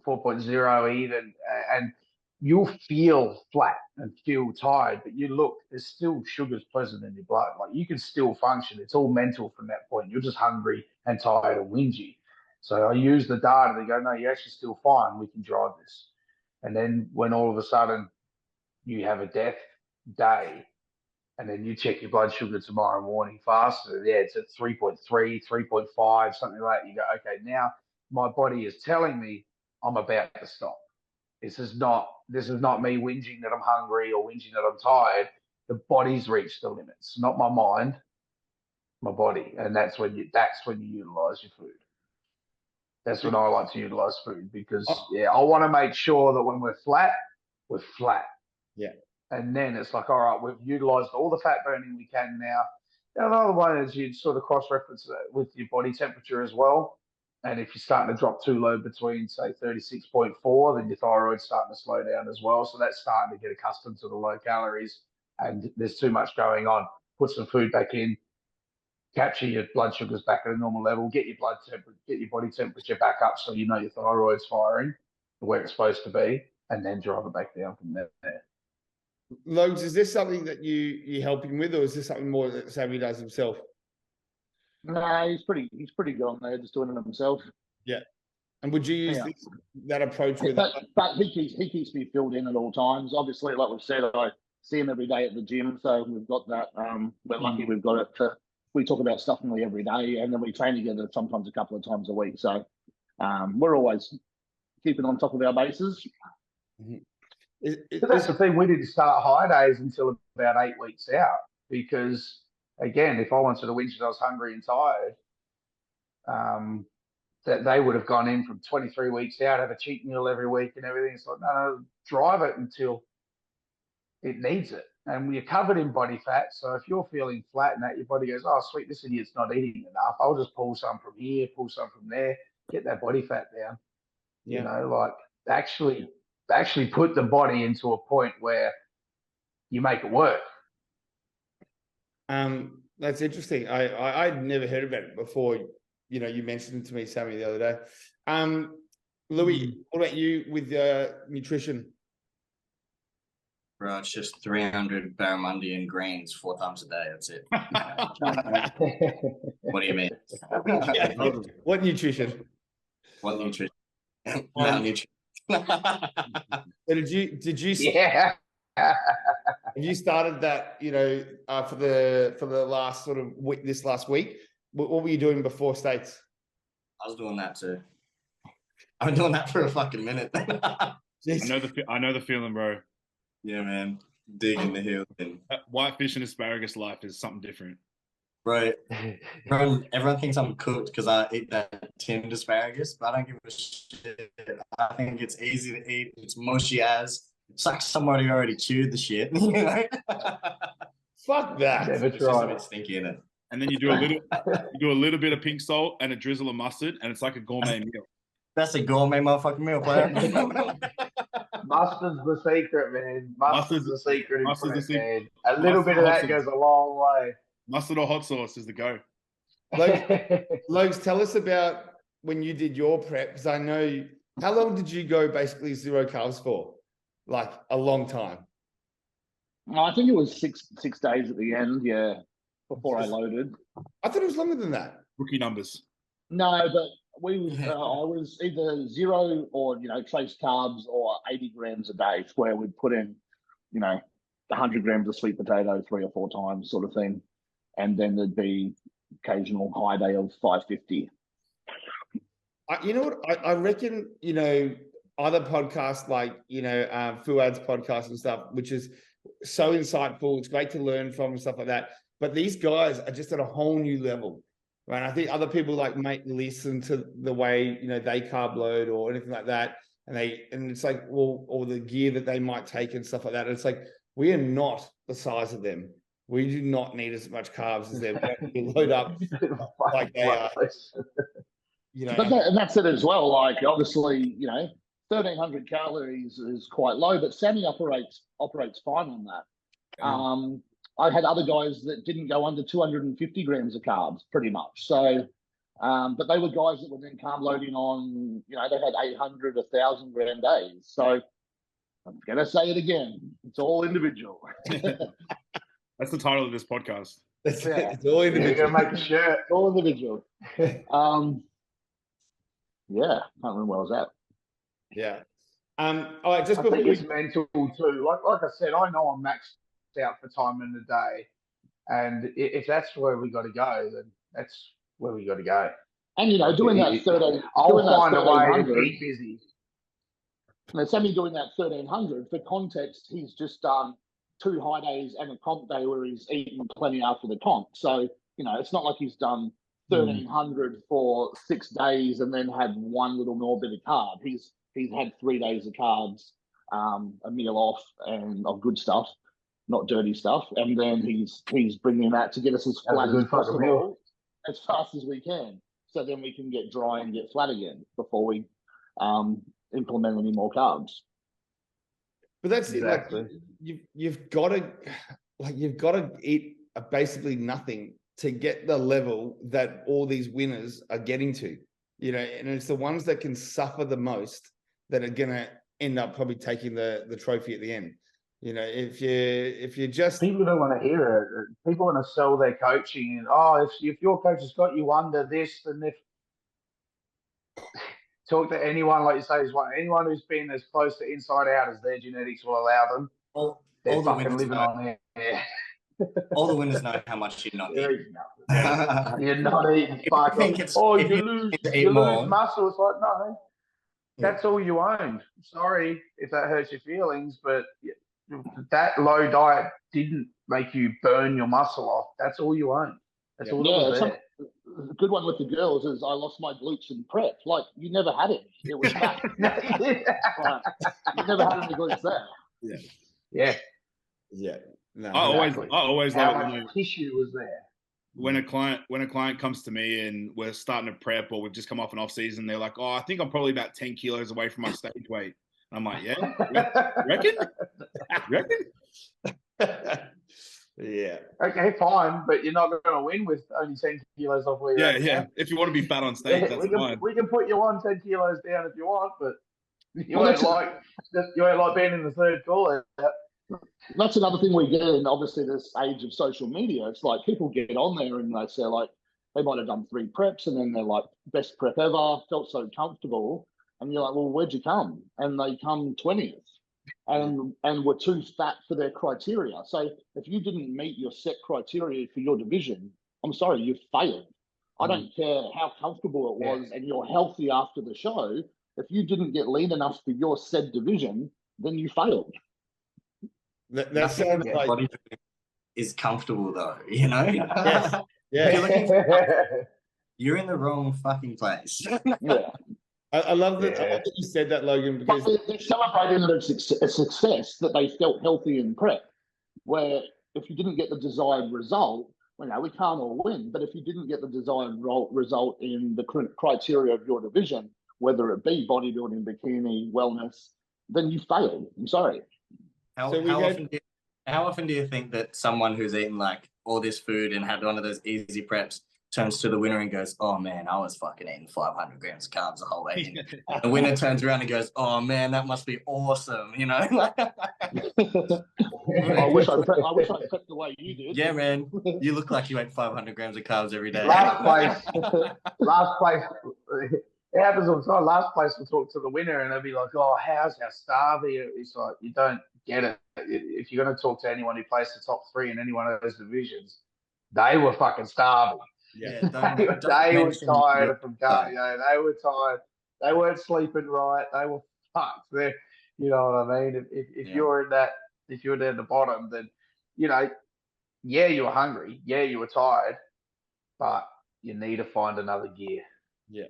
4.0 even, and you'll feel flat and feel tired, but you look, there's still sugars present in your blood. Like, you can still function. It's all mental from that point. You're just hungry and tired and whingy. So I use the data to go, no, you're actually still fine. We can drive this. And then when all of a sudden you have a death day, and then you check your blood sugar tomorrow morning fasted, yeah, it's at 3.3, 3.5, something like that. You go, okay, now my body is telling me I'm about to stop. This is not me whinging that I'm hungry or whinging that I'm tired. The body's reached the limits, not my mind, my body. And that's when you utilize your food. That's when I like to utilize food, because I want to make sure that when we're flat, we're flat. Yeah. And then it's like, all right, we've utilized all the fat burning we can now. And another one is you sort of cross-reference that with your body temperature as well. And if you're starting to drop too low between, say, 36.4, then your thyroid's starting to slow down as well. So that's starting to get accustomed to the low calories, and there's too much going on. Put some food back in, capture your blood sugars back at a normal level, get your body temperature back up so you know your thyroid's firing where it's supposed to be, and then drive it back down from there. Logan, is this something that you help him with, or is this something more that Sammy does himself? No, he's pretty good on there, just doing it himself. Yeah. And would you use that approach with? But he keeps me filled in at all times. Obviously, like we've said, I see him every day at the gym, so we've got that. We're lucky we've got it. We talk about stuff nearly every day, and then we train together sometimes a couple of times a week. So we're always keeping on top of our bases. Mm-hmm. That's the thing. We didn't start high days until about 8 weeks out, because, again, if I wanted to whinge that I was hungry and tired, that they would have gone in from 23 weeks out, have a cheat meal every week and everything. It's like, no, drive it until it needs it. And we're covered in body fat. So if you're feeling flat and that, your body goes, oh, sweet, this idiot's not eating enough. I'll just pull some from here, pull some from there, get that body fat down. Yeah. You know, like actually put the body into a point where you make it work. That's interesting. I'd never heard about it before. You know, you mentioned it to me, Sammy, the other day. Louis, what about you with nutrition? Bro, it's just 300 barramundi and greens 4 times a day. That's it. What do you mean? Yeah. What nutrition? What nutrition? Malnutrition. So did you? Yeah. Have you started that? You know, for the last sort of week, this last week. What were you doing before States? I was doing that too. I've been doing that for a fucking minute. I know the feeling, bro. Yeah, man. Digging the hill. Whitefish and asparagus life is something different. Bro, everyone thinks I'm cooked because I eat that tinned asparagus, but I don't give a shit. I think it's easy to eat. It's mushy as. It's like somebody already chewed the shit. You know? Fuck that. Never It's just a tried bit it. stinky, isn't it? And then you do a little bit of pink salt and a drizzle of mustard, and it's like a gourmet meal. That's a gourmet motherfucking meal, player. Mustard's the secret, man. Mustard's the secret in Mustard's the prep, secret. man. A little bit of that Mustard. goes a long way. Mustard or hot sauce is the go. Logs, tell us about when you did your prep, because I know how long did you go basically 0 carbs for? Like a long time. I think it was six days at the end, yeah, before I loaded. I thought it was longer than that. Rookie numbers. No, but I was either 0 or, trace carbs or 80 grams a day, where we'd put in, 100 grams of sweet potato 3 or 4 times sort of thing. And then there'd be occasional high day of 550. You know what? I reckon, other podcasts like, Fuad's podcast and stuff, which is so insightful. It's great to learn from and stuff like that. But these guys are just at a whole new level, right? I think other people might listen to the way, they carb load or anything like that. And it's like, well, or the gear that they might take and stuff like that. It's like, we are not the size of them. We do not need as much carbs as them. We load up like they are. And that's it as well. Like, obviously, 1,300 calories is quite low, but Sammy operates fine on that. I had other guys that didn't go under 250 grams of carbs, pretty much. So, but they were guys that were then carb loading on, they had 800, 1,000 gram days. So, I'm going to say it again. It's all individual. That's the title of this podcast. It's all individual. You're going to make a shirt. It's all individual. Yeah, can't remember where I was at. Yeah. All right, just I before think it's mental too. Like I said, I know I'm maxed out for time in the day, and if that's where we got to go, then that's where we got to go. And doing that 13, I'll find a way to keep busy. Sammy doing that 1,300. For context, he's just done 2 high days and a comp day where he's eaten plenty after the comp. So it's not like he's done 1,300 for 6 days and then had one little more bit of carb. He's had 3 days of carbs, a meal off, and of good stuff, not dirty stuff. And then he's bringing that to get us as flat as possible, as fast as we can, so then we can get dry and get flat again before we implement any more carbs. But that's exactly. It. You've got to eat basically nothing to get the level that all these winners are getting to, and it's the ones that can suffer the most that are going to end up probably taking the trophy at the end. If you just, people don't want to hear it. People want to sell their coaching and if your coach has got you under this, then if talk to anyone, like you say, anyone who's been as close to inside out as their genetics will allow them. They're fucking living on air. All the winners know how much you're not eating. You're not eating. You lose muscle. It's like, no, that's all you owned. Sorry if that hurts your feelings, but that low diet didn't make you burn your muscle off. That's all you owned. That's all that was there. The good one with the girls is I lost my glutes in prep. Like, you never had it. It was fat. You never had any glutes there. Yeah. No, I always how love much tissue was there. When a client comes to me and we're starting to prep or we've just come off an off season, they're like, "Oh, I think I'm probably about 10 kilos away from my stage weight." And I'm like, "Yeah, reckon?" Yeah. Okay, fine, but you're not going to win with only 10 kilos off where you're at. Yeah. If you want to be fat on stage, that's fine. We can put you on 10 kilos down if you want, but you ain't like being in the third call. That's another thing we get in, obviously, this age of social media. It's like people get on there and they say, like, they might have done 3 preps and then they're like, best prep ever, felt so comfortable. And you're like, well, where'd you come? And they come 20th and were too fat for their criteria. So if you didn't meet your set criteria for your division, I'm sorry, you failed. I don't care how comfortable it was and you're healthy after the show. If you didn't get lean enough for your said division, then you failed. That sounds like body is comfortable though, you know? Yes. Yeah. You're looking for, you're in the wrong fucking place. Yeah. I love that. I Yeah. love that you said that, Logan, But because they're celebrating it as a success that they felt healthy in prep. Where if you didn't get the desired result, we can't all win. But if you didn't get the desired result in the criteria of your division, whether it be bodybuilding, bikini, wellness, then you failed. I'm sorry. How So we how often do you think that someone who's eaten like all this food and had one of those easy preps turns to the winner and goes, "Oh man, I was fucking eating 500 grams of carbs the whole way in." The winner turns around and goes, "Oh man, that must be awesome," you know? I wish I prepped the way you did. Yeah, man, you look like you ate 500 grams of carbs every day. Last place. It happens all the time. Last place will talk to the winner and they'll be like, "Oh, how's our starving?" It's like, you don't get it. If you're going to talk to anyone who placed the top 3 in any one of those divisions, they were fucking starving. Yeah, They were tired from cardio. They were tired. They weren't sleeping right. They were fucked. You know what I mean? If you're in that, if you're down the bottom, then you were hungry. Yeah, you were tired, but you need to find another gear. yeah,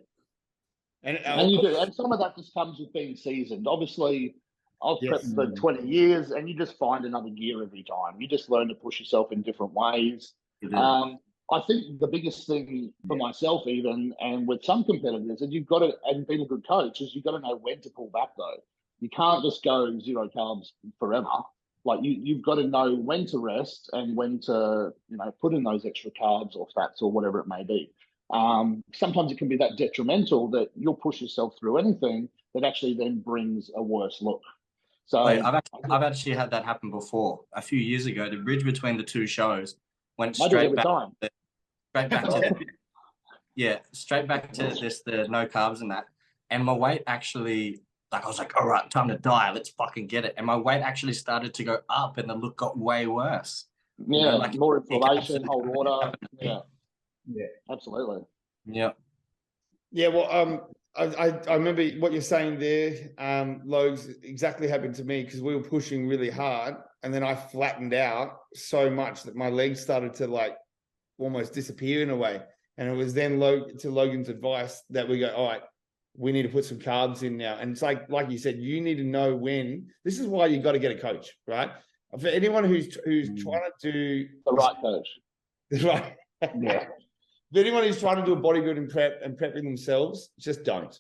And you do, and some of that just comes with being seasoned. Obviously, I've prepped for 20 years, and you just find another gear every time. You just learn to push yourself in different ways. I think the biggest thing for myself, even, and with some competitors, and you've got to, and being a good coach, is you've got to know when to pull back. Though you can't just go 0 carbs forever. Like you've got to know when to rest and when to, put in those extra carbs or fats or whatever it may be. Sometimes it can be that detrimental that you'll push yourself through anything that actually then brings a worse look. So Wait, I've actually had that happen before. A few years ago, the bridge between the 2 shows went straight back to the no carbs and that. And my weight actually, I was like, all right, time to die. Let's fucking get it. And my weight actually started to go up and the look got way worse. Yeah, more inflammation, hold water. Yeah, absolutely. Yeah. Yeah, well, I remember what you're saying there, Logs, exactly happened to me because we were pushing really hard and then I flattened out so much that my legs started to almost disappear in a way. And it was then to Logan's advice that we go, all right, we need to put some carbs in now. And it's like you said, you need to know when. This is why you got to get a coach, right? For anyone who's trying to do the right coach. Right. Yeah. If anyone who's trying to do a bodybuilding prep and prepping themselves, just don't.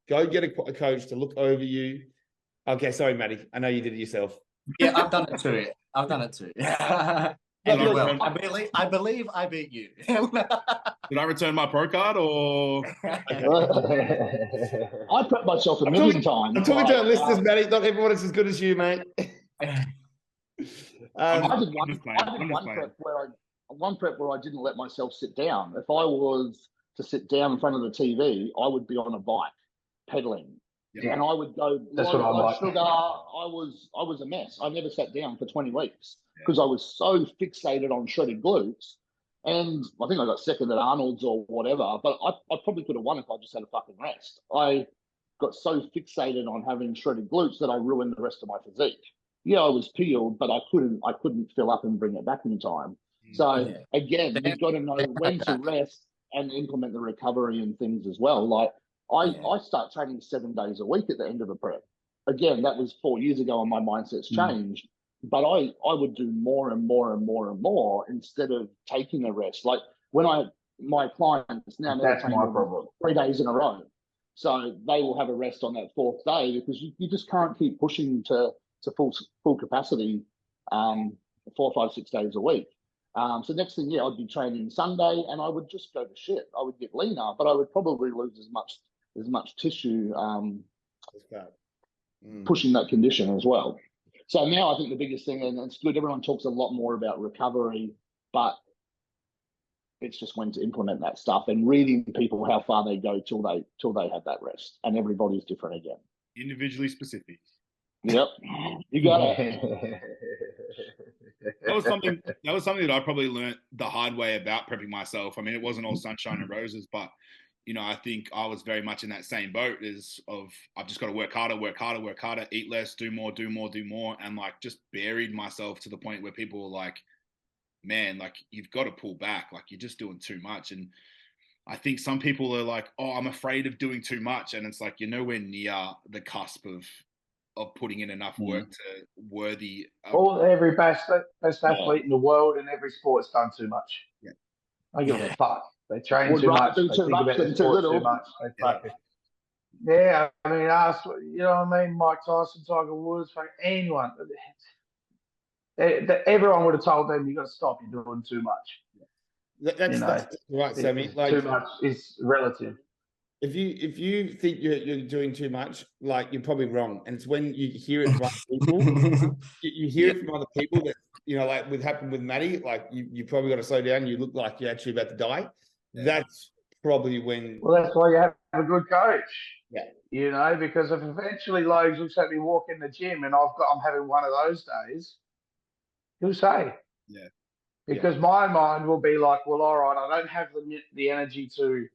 Go get a coach to look over you. Okay, sorry, Matty. I know you did it yourself. Yeah, I've done it too. And well, I believe I beat you. Did I return my pro card or? I prepped myself a million times. I'm talking to our listeners, Matty. Not everyone is as good as you, mate. I did one prep where I didn't let myself sit down. If I was to sit down in front of the TV, I would be on a bike pedaling. Yeah. And I would go blood sugar. I was a mess. I never sat down for 20 weeks because I was so fixated on shredded glutes. And I think I got second at Arnold's or whatever, but I probably could have won if I just had a fucking rest. I got so fixated on having shredded glutes that I ruined the rest of my physique. Yeah, I was peeled, but I couldn't fill up and bring it back in time. So again, you've got to know when to rest and implement the recovery and things as well. Like I start training 7 days a week at the end of a prep. Again, that was 4 years ago and my mindset's changed. But I would do more and more and more and more instead of taking a rest. Like when my clients now never train 3 days in a row. So they will have a rest on that 4th day because you just can't keep pushing to full capacity 4, 5, 6 days a week. So next thing, I'd be training Sunday and I would just go to shit. I would get leaner, but I would probably lose as much tissue pushing that condition as well. So now I think the biggest thing, and it's good, everyone talks a lot more about recovery, but it's just when to implement that stuff and reading people how far they go till they have that rest. And everybody's different again. Individually specific. Yep, you got it. That was something that I probably learned the hard way about prepping myself. I mean, it wasn't all sunshine and roses, but I think I was very much in that same boat I've just got to work harder, eat less, do more, and just buried myself to the point where people were like, man, like you've got to pull back. Like you're just doing too much. And I think some people are like, oh, I'm afraid of doing too much. And it's like, you're nowhere near the cusp of putting in enough work to worthy. Every best athlete in the world in every sport's done too much. Yeah. I give a fuck. They train too much. They think about the sport too much. They fucking. Yeah, I mean, ask, you know what I mean? Mike Tyson, Tiger Woods, anyone. Everyone would have told them, you got to stop, you're doing too much. That's right, Sammy. Like, too much is relative. If you think you're doing too much, like you're probably wrong. And it's when you hear it from other people, you hear it from other people that, you know, like what happened with Maddie, like you probably got to slow down. You look like you're actually about to die. Yeah. That's probably when. Well, that's why you have a good coach. Yeah. You know, because if eventually Logan looks at me walk in the gym and I'm having one of those days, he'll say. Yeah. Because my mind will be like, well, all right, I don't have the energy to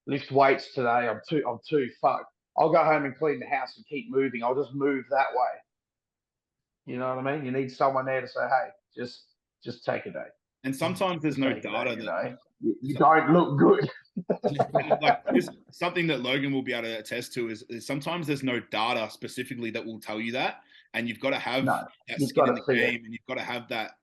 lift weights today. I'm too fucked. I'll go home and clean the house and keep moving. I'll just move that way. You know what I mean? You need someone there to say, hey, just take a day. And sometimes there's no data you don't look good. Like something that Logan will be able to attest to is sometimes there's no data specifically that will tell you that, and you've got to have that skin in the game, and you've got to have that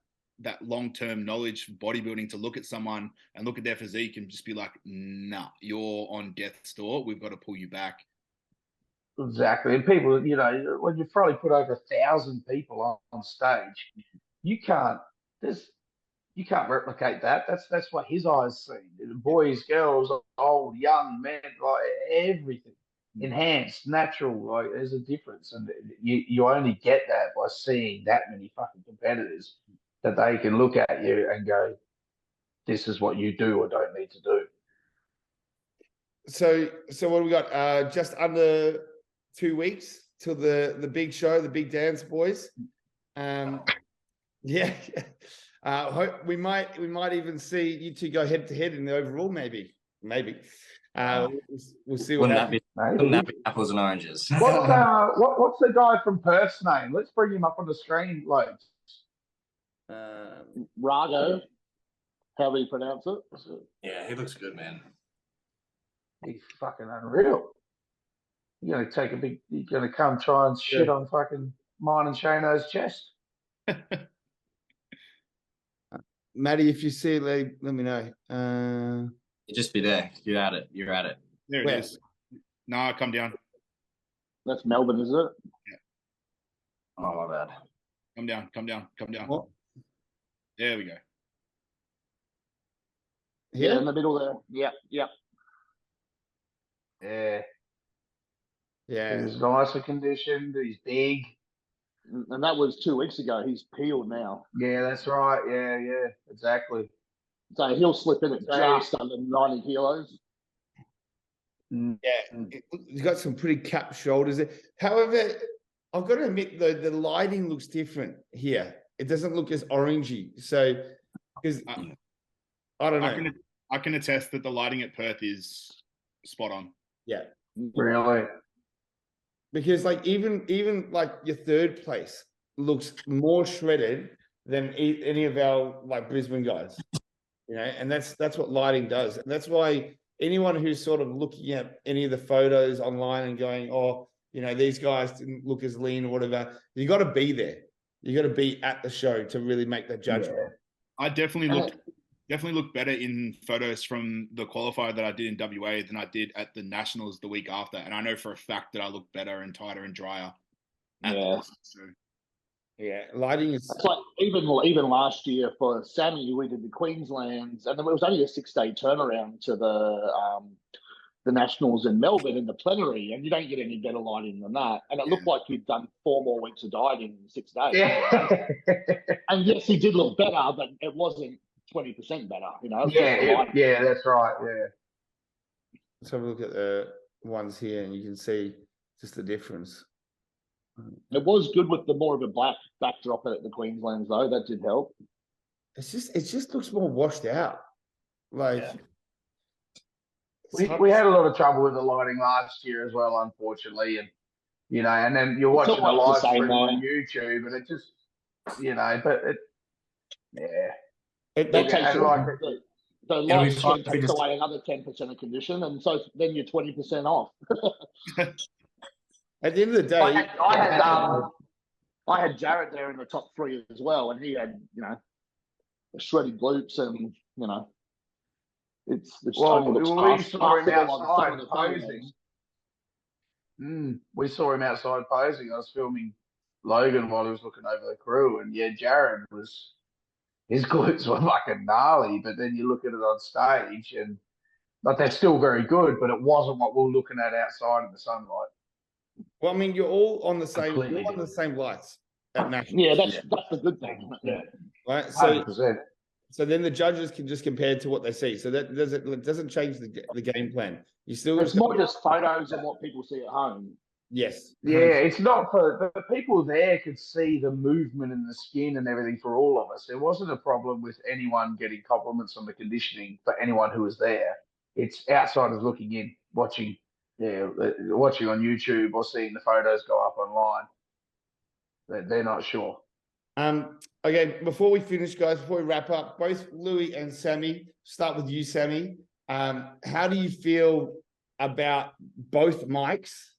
long-term knowledge of bodybuilding to look at someone and look at their physique and just be like, nah, you're on death's door. We've got to pull you back. Exactly. And people, you know, when you probably put over 1,000 people on stage, you can't replicate that. That's what his eyes see. Boys, girls, old, young, men, like everything. Enhanced, natural, like there's a difference. And you only get that by seeing that many fucking competitors that they can look at you and go, this is what you do or don't need to do. So what have we got? Just under 2 weeks till the big show, the big dance, boys. Yeah. We might even see you two go head to head in the overall, maybe. We'll see what happens. Wouldn't that be apples and oranges? What's the guy from Perth's name? Let's bring him up on the screen, like. Rago, how do you pronounce it? Yeah, he looks good, man. He's fucking unreal. You're gonna come try and shit on fucking mine and Shano's chest. Maddie, if you see it, let me know. You just be there. You're at it. There it is. No, come down. That's Melbourne, isn't it? Yeah. Oh, my bad. Come down. What? There we go. Yeah, in the middle there. Yeah. Yeah. He's nicer conditioned. He's big. And that was 2 weeks ago. He's peeled now. Yeah, that's right. Yeah, exactly. So he'll slip in at just under 90 kilos. Yeah, he's got some pretty capped shoulders there. However, I've got to admit, the lighting looks different here. It doesn't look as orangey. So, because I don't know. I can attest that the lighting at Perth is spot on. Yeah. Really? Because like even like your third place looks more shredded than any of our like Brisbane guys, you know, and that's what lighting does. And that's why anyone who's sort of looking at any of the photos online and going, oh, you know, these guys didn't look as lean or whatever, you got to be there. You got to be at the show to really make that judgment. Yeah. I definitely look better in photos from the qualifier that I did in WA than I did at the Nationals the week after. And I know for a fact that I look better and tighter and drier. Yeah, lighting is... It's like even last year for Sammy, we did the Queenslands, and it was only a 6-day turnaround to the Nationals in Melbourne in the plenary, and you don't get any better lighting than that. And it looked like he'd done 4 more weeks of dieting in 6 days. Yeah. And yes, he did look better, but it wasn't 20% better, you know. Yeah, that's right. Yeah. Let's have a look at the ones here, and you can see just the difference. It was good with the more of a black backdrop at the Queenslands, though. That did help. It just looks more washed out. Like we had a lot of trouble with the lighting last year as well, unfortunately, and you know, and then you're watching the live stream on YouTube, and it just, you know, but it, yeah. It, That that, takes and it, like the It'll be light fun skin if we takes just away another 10% of condition, and so then you're 20% off. at the end of the day, I had Jared there in the top 3 as well, and he had, shredded glutes, and it's well, looks we saw him passable on some outside of the posing. photos. We saw him outside posing. I was filming Logan while he was looking over the crew, and yeah, Jared was his glutes were fucking gnarly. But then you look at it on stage, and like they're still very good, but it wasn't what we were looking at outside in the sunlight. well, I mean, you're all on the same, Completely you're on the same lights at nationals. Yeah, that's the good thing. Yeah, Right. So 100%. so then the judges can just compare to what they see. So that doesn't change the game plan. You still It's more just photos and what people see at home. yes. Yeah, it's not for the people there could see the movement and the skin and everything for all of us. There wasn't a problem with anyone getting compliments on the conditioning for anyone who was there. It's outsiders looking in, watching on YouTube or seeing the photos go up online. They're not sure. Okay, before we finish, guys, before we wrap up, both Louis and Sammy, start with you, Sammy. How do you feel about both Mikes?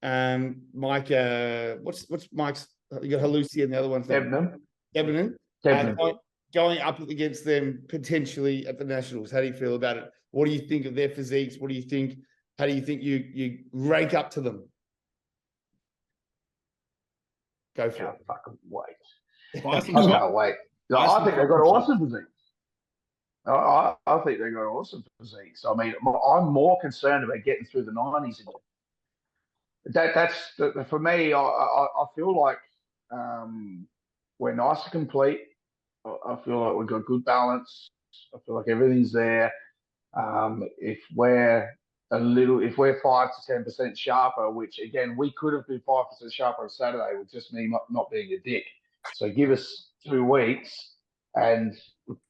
Mike, what's Mike's? You got Halusi and the other one's Debenham. Going up against them potentially at the Nationals. How do you feel about it? What do you think of their physiques? What do you think? How do you think you rank up to them? Go for it. Fucking wait. I I can't wait. I think they've got awesome physiques. I think they've got awesome physiques. I mean, I'm more concerned about getting through the 90s again. That's for me. I feel like we're nice and complete. I feel like we've got good balance. I feel like everything's there. If we're 5 to 10% sharper, which again we could have been 5% sharper on Saturday with just me not being a dick. So give us 2 weeks, and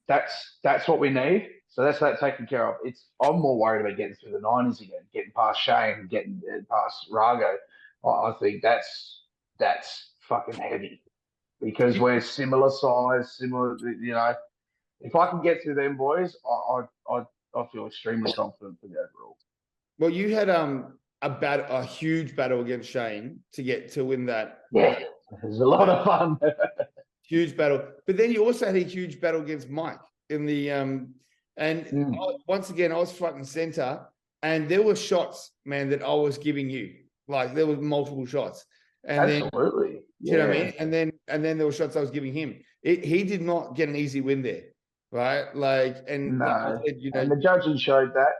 that's what we need. So that's that taken care of. I'm more worried about getting through the 90s again, getting past Shane, getting past Rago. I think that's fucking heavy because we're similar size, similar. If I can get through them boys, I feel extremely confident for the overall. Well, you had a huge battle against Shane to win that. Yeah, it was a lot of fun. Huge battle, but then you also had a huge battle against Mike in the once again I was front and center, and there were shots, man, that I was giving you. Like there were multiple shots, and absolutely, you know what I mean. And then there were shots I was giving him. He did not get an easy win there, right? Like, and no, like I said, and the judging showed that.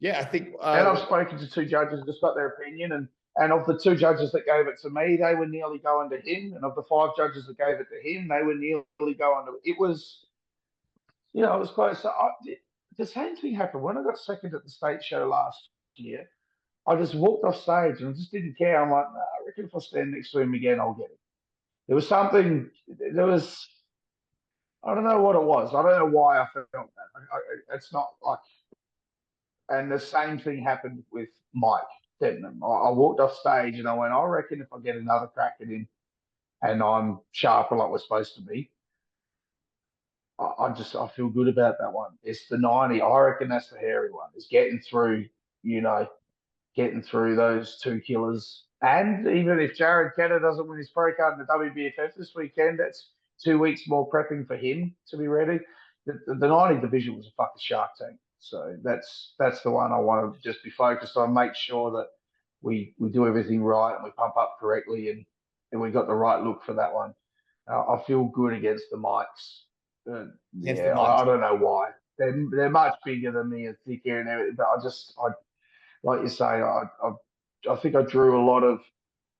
Yeah, I think. And I've spoken to 2 judges, just got their opinion, and of the 2 judges that gave it to me, they were nearly going to him, and of the 5 judges that gave it to him, they were nearly going to. It was, it was close. So the same thing happened when I got second at the state show last year. I just walked off stage and I just didn't care. I'm like, nah, I reckon if I stand next to him again, I'll get it. There was something. I don't know what it was. I don't know why I felt that. It's not like. And the same thing happened with Mike Debenham. I walked off stage and I went, I reckon if I get another crack at him and I'm sharper like we're supposed to be, I feel good about that one. It's the 90. I reckon that's the hairy one. It's getting through, getting through those 2 killers. And even if Jared Kenner doesn't win his pro card in the WBFF this weekend, that's 2 weeks more prepping for him to be ready. The 90 division was a fucking shark tank. So that's the one I want to just be focused on, make sure that we do everything right and we pump up correctly and we got the right look for that one. I feel good against the Mikes. I don't know why. They're much bigger than me and thicker and everything, but I like you say, I think I drew a lot of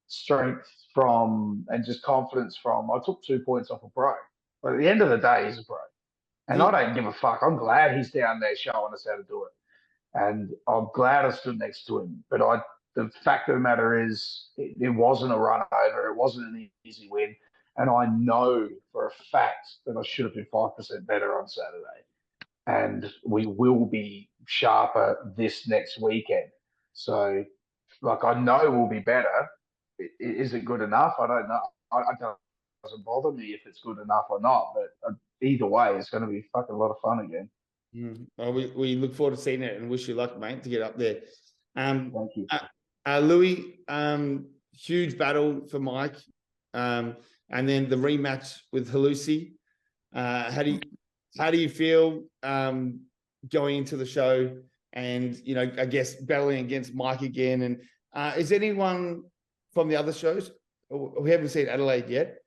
strength from and just confidence from. I took 2 points off a pro, but at the end of the day, he's a pro. And I don't give a fuck. I'm glad he's down there showing us how to do it. And I'm glad I stood next to him. But the fact of the matter is, it wasn't a run over. It wasn't an easy win. And I know for a fact that I should have been 5% better on Saturday. And we will be sharper this next weekend. So, I know we'll be better. Is it good enough? I don't know. It doesn't bother me if it's good enough or not. But either way, it's going to be fucking a lot of fun again. Well, we look forward to seeing it and wish you luck, mate, to get up there. Thank you. Louis, huge battle for Mike, and then the rematch with Halusi. How do you feel going into the show, and I guess battling against Mike again? And is anyone from the other shows? We haven't seen Adelaide yet.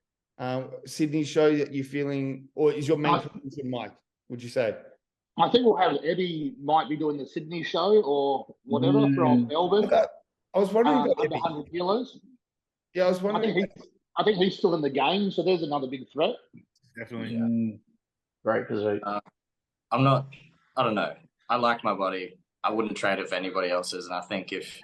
Sydney show that you're feeling, or is your main competition Mike? Would you say? I think we'll have Eddie might be doing the Sydney show or whatever from Melbourne. I was wondering about under 100 kilos. Yeah, I was wondering. I think he's still in the game, so there's another big threat. Definitely. Yeah. Great physique. I don't know. I like my body. I wouldn't trade it for anybody else's. And I think if,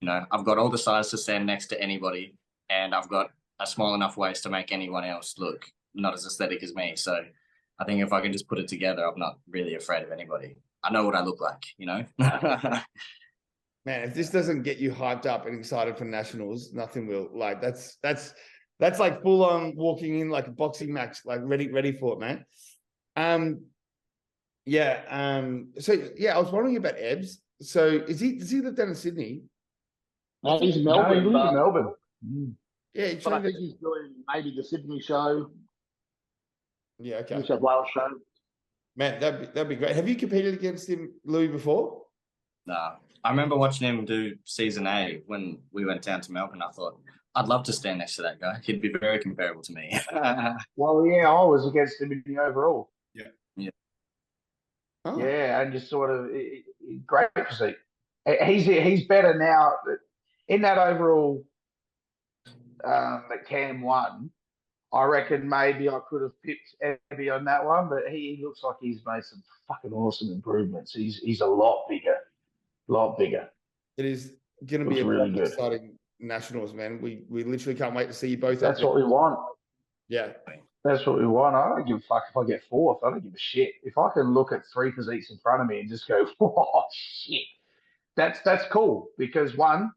I've got all the size to stand next to anybody, and I've got a small enough waist to make anyone else look not as aesthetic as me. So I think if I can just put it together, I'm not really afraid of anybody. I know what I look like, Man, if this doesn't get you hyped up and excited for nationals, nothing will. Like that's like full on walking in like a boxing match, like ready for it, man. So I was wondering about Ebbs. So does he live down in Sydney? No, he's in No, Melbourne. he lives in Melbourne. Yeah, But I think he's doing maybe the Sydney show, yeah, okay. New South Wales show. Man, that'd be great. Have you competed against him, Louis, before? Nah. I remember watching him do season A when we went down to Melbourne. I thought, I'd love to stand next to that guy. He'd be very comparable to me. Well, yeah, I was against him in the overall. Yeah. Oh. Yeah, and just sort of great physique. He's better now in that overall that Cam won. I reckon maybe I could have picked Ebby on that one, but he looks like he's made some fucking awesome improvements. He's a lot bigger. It is going to be a really good. exciting nationals, man. We literally can't wait to see you both. That's what we want. Yeah. That's what we want. I don't give a fuck if I get fourth. I don't give a shit. If I can look at three physiques in front of me and just go, oh shit, that's cool. Because one,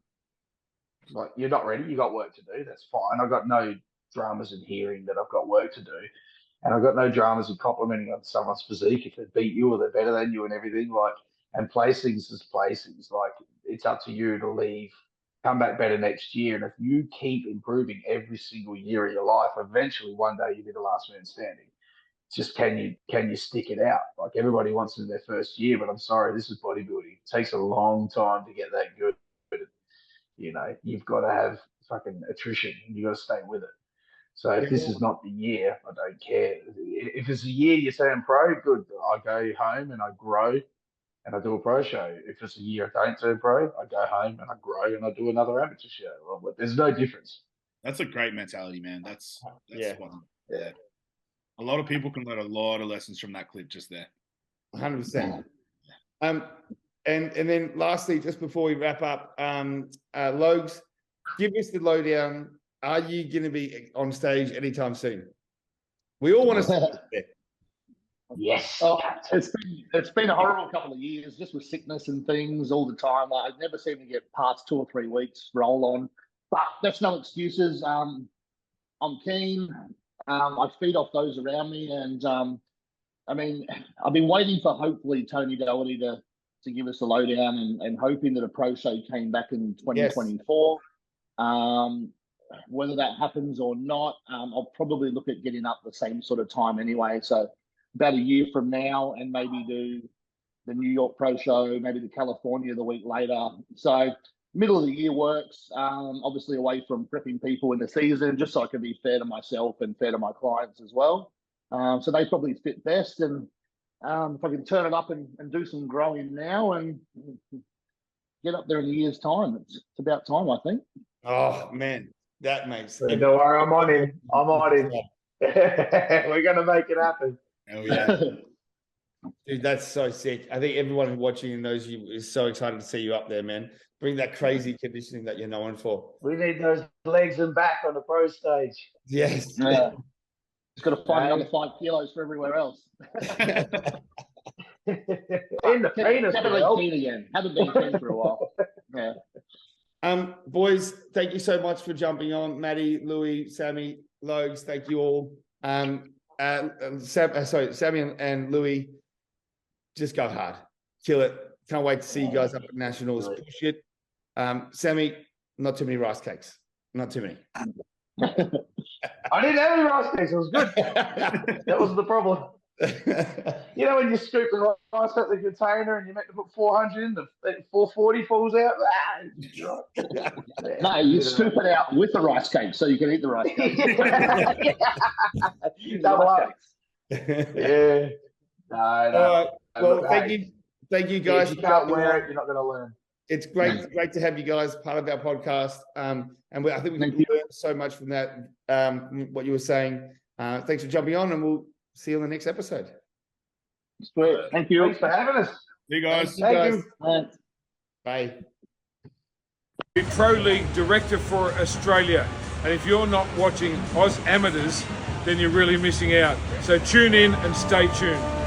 like you're not ready, you got work to do. That's fine. I've got no dramas in hearing that I've got work to do. And I've got no dramas in complimenting on someone's physique if they beat you or they're better than you and everything. Like, and placings is placings. Like, it's up to you to leave, come back better next year. And if you keep improving every single year of your life, eventually one day you'll be the last man standing. It's just can you stick it out? Like, everybody wants it in their first year, but I'm sorry, this is bodybuilding. It takes a long time to get that good. You've got to have fucking attrition and you've got to stay with it. So if this is not the year, I don't care. If it's a year you turn pro, good. I go home and I grow and I do a pro show. If it's a year I don't turn pro, I go home and I grow and I do another amateur show. Well, there's no difference. That's a great mentality, man. That's Yeah. one. Yeah. A lot of people can learn a lot of lessons from that clip just there. 100%. And then lastly, just before we wrap up, Logs, give us the lowdown. Are you going to be on stage anytime soon? We all want to see it. Yes. Oh, it's been a horrible couple of years, just with sickness and things all the time. Like, I never seem to get past 2 or 3 weeks roll on, but that's no excuses. I'm keen. I feed off those around me, and I've been waiting for hopefully Tony Doherty to give us a lowdown, and hoping that a pro show came back in 2024. Yes. Whether that happens or not, I'll probably look at getting up the same sort of time anyway. So about a year from now, and maybe do the New York Pro Show, maybe the California the week later. So middle of the year works, obviously away from prepping people in the season, just so I can be fair to myself and fair to my clients as well. So they probably fit best. And if I can turn it up and do some growing now and get up there in a year's time, it's about time, I think. Oh, man. That makes sense. Don't worry, I'm on him. We're going to make it happen. Oh, yeah. Dude, that's so sick. I think everyone watching and knows you is so excited to see you up there, man. Bring that crazy conditioning that you're known for. We need those legs and back on the pro stage. Yes. Yeah. Just got to find another 5 kilos for everywhere else. In the penis. Definitely keen again. Haven't been keen for a while. Yeah. Boys, thank you so much for jumping on. Maddie, Louis, Sammy, Logs, thank you all. Sammy and Louis, just go hard, kill it. Can't wait to see you guys up at nationals. Push it. Sammy, not too many rice cakes. Not too many. I didn't have any rice cakes. It was good. That was the problem. You know when you scoop the rice out the container and you make to put 400 in, the 440 falls out. No, you scoop it out with the rice cake so you can eat the rice cake. Double up. Yeah. No. All right. Well, thank you guys. If you can't wear it, you're not going to learn. It's great to have you guys part of our podcast. And I think we've learned so much from that, what you were saying. Thanks for jumping on, and we'll see you on the next episode. Great. Thank you. Thanks for having us. See you guys. Thank you. Bye. Pro League Director for Australia. And if you're not watching Oz Amateurs, then you're really missing out. So tune in and stay tuned.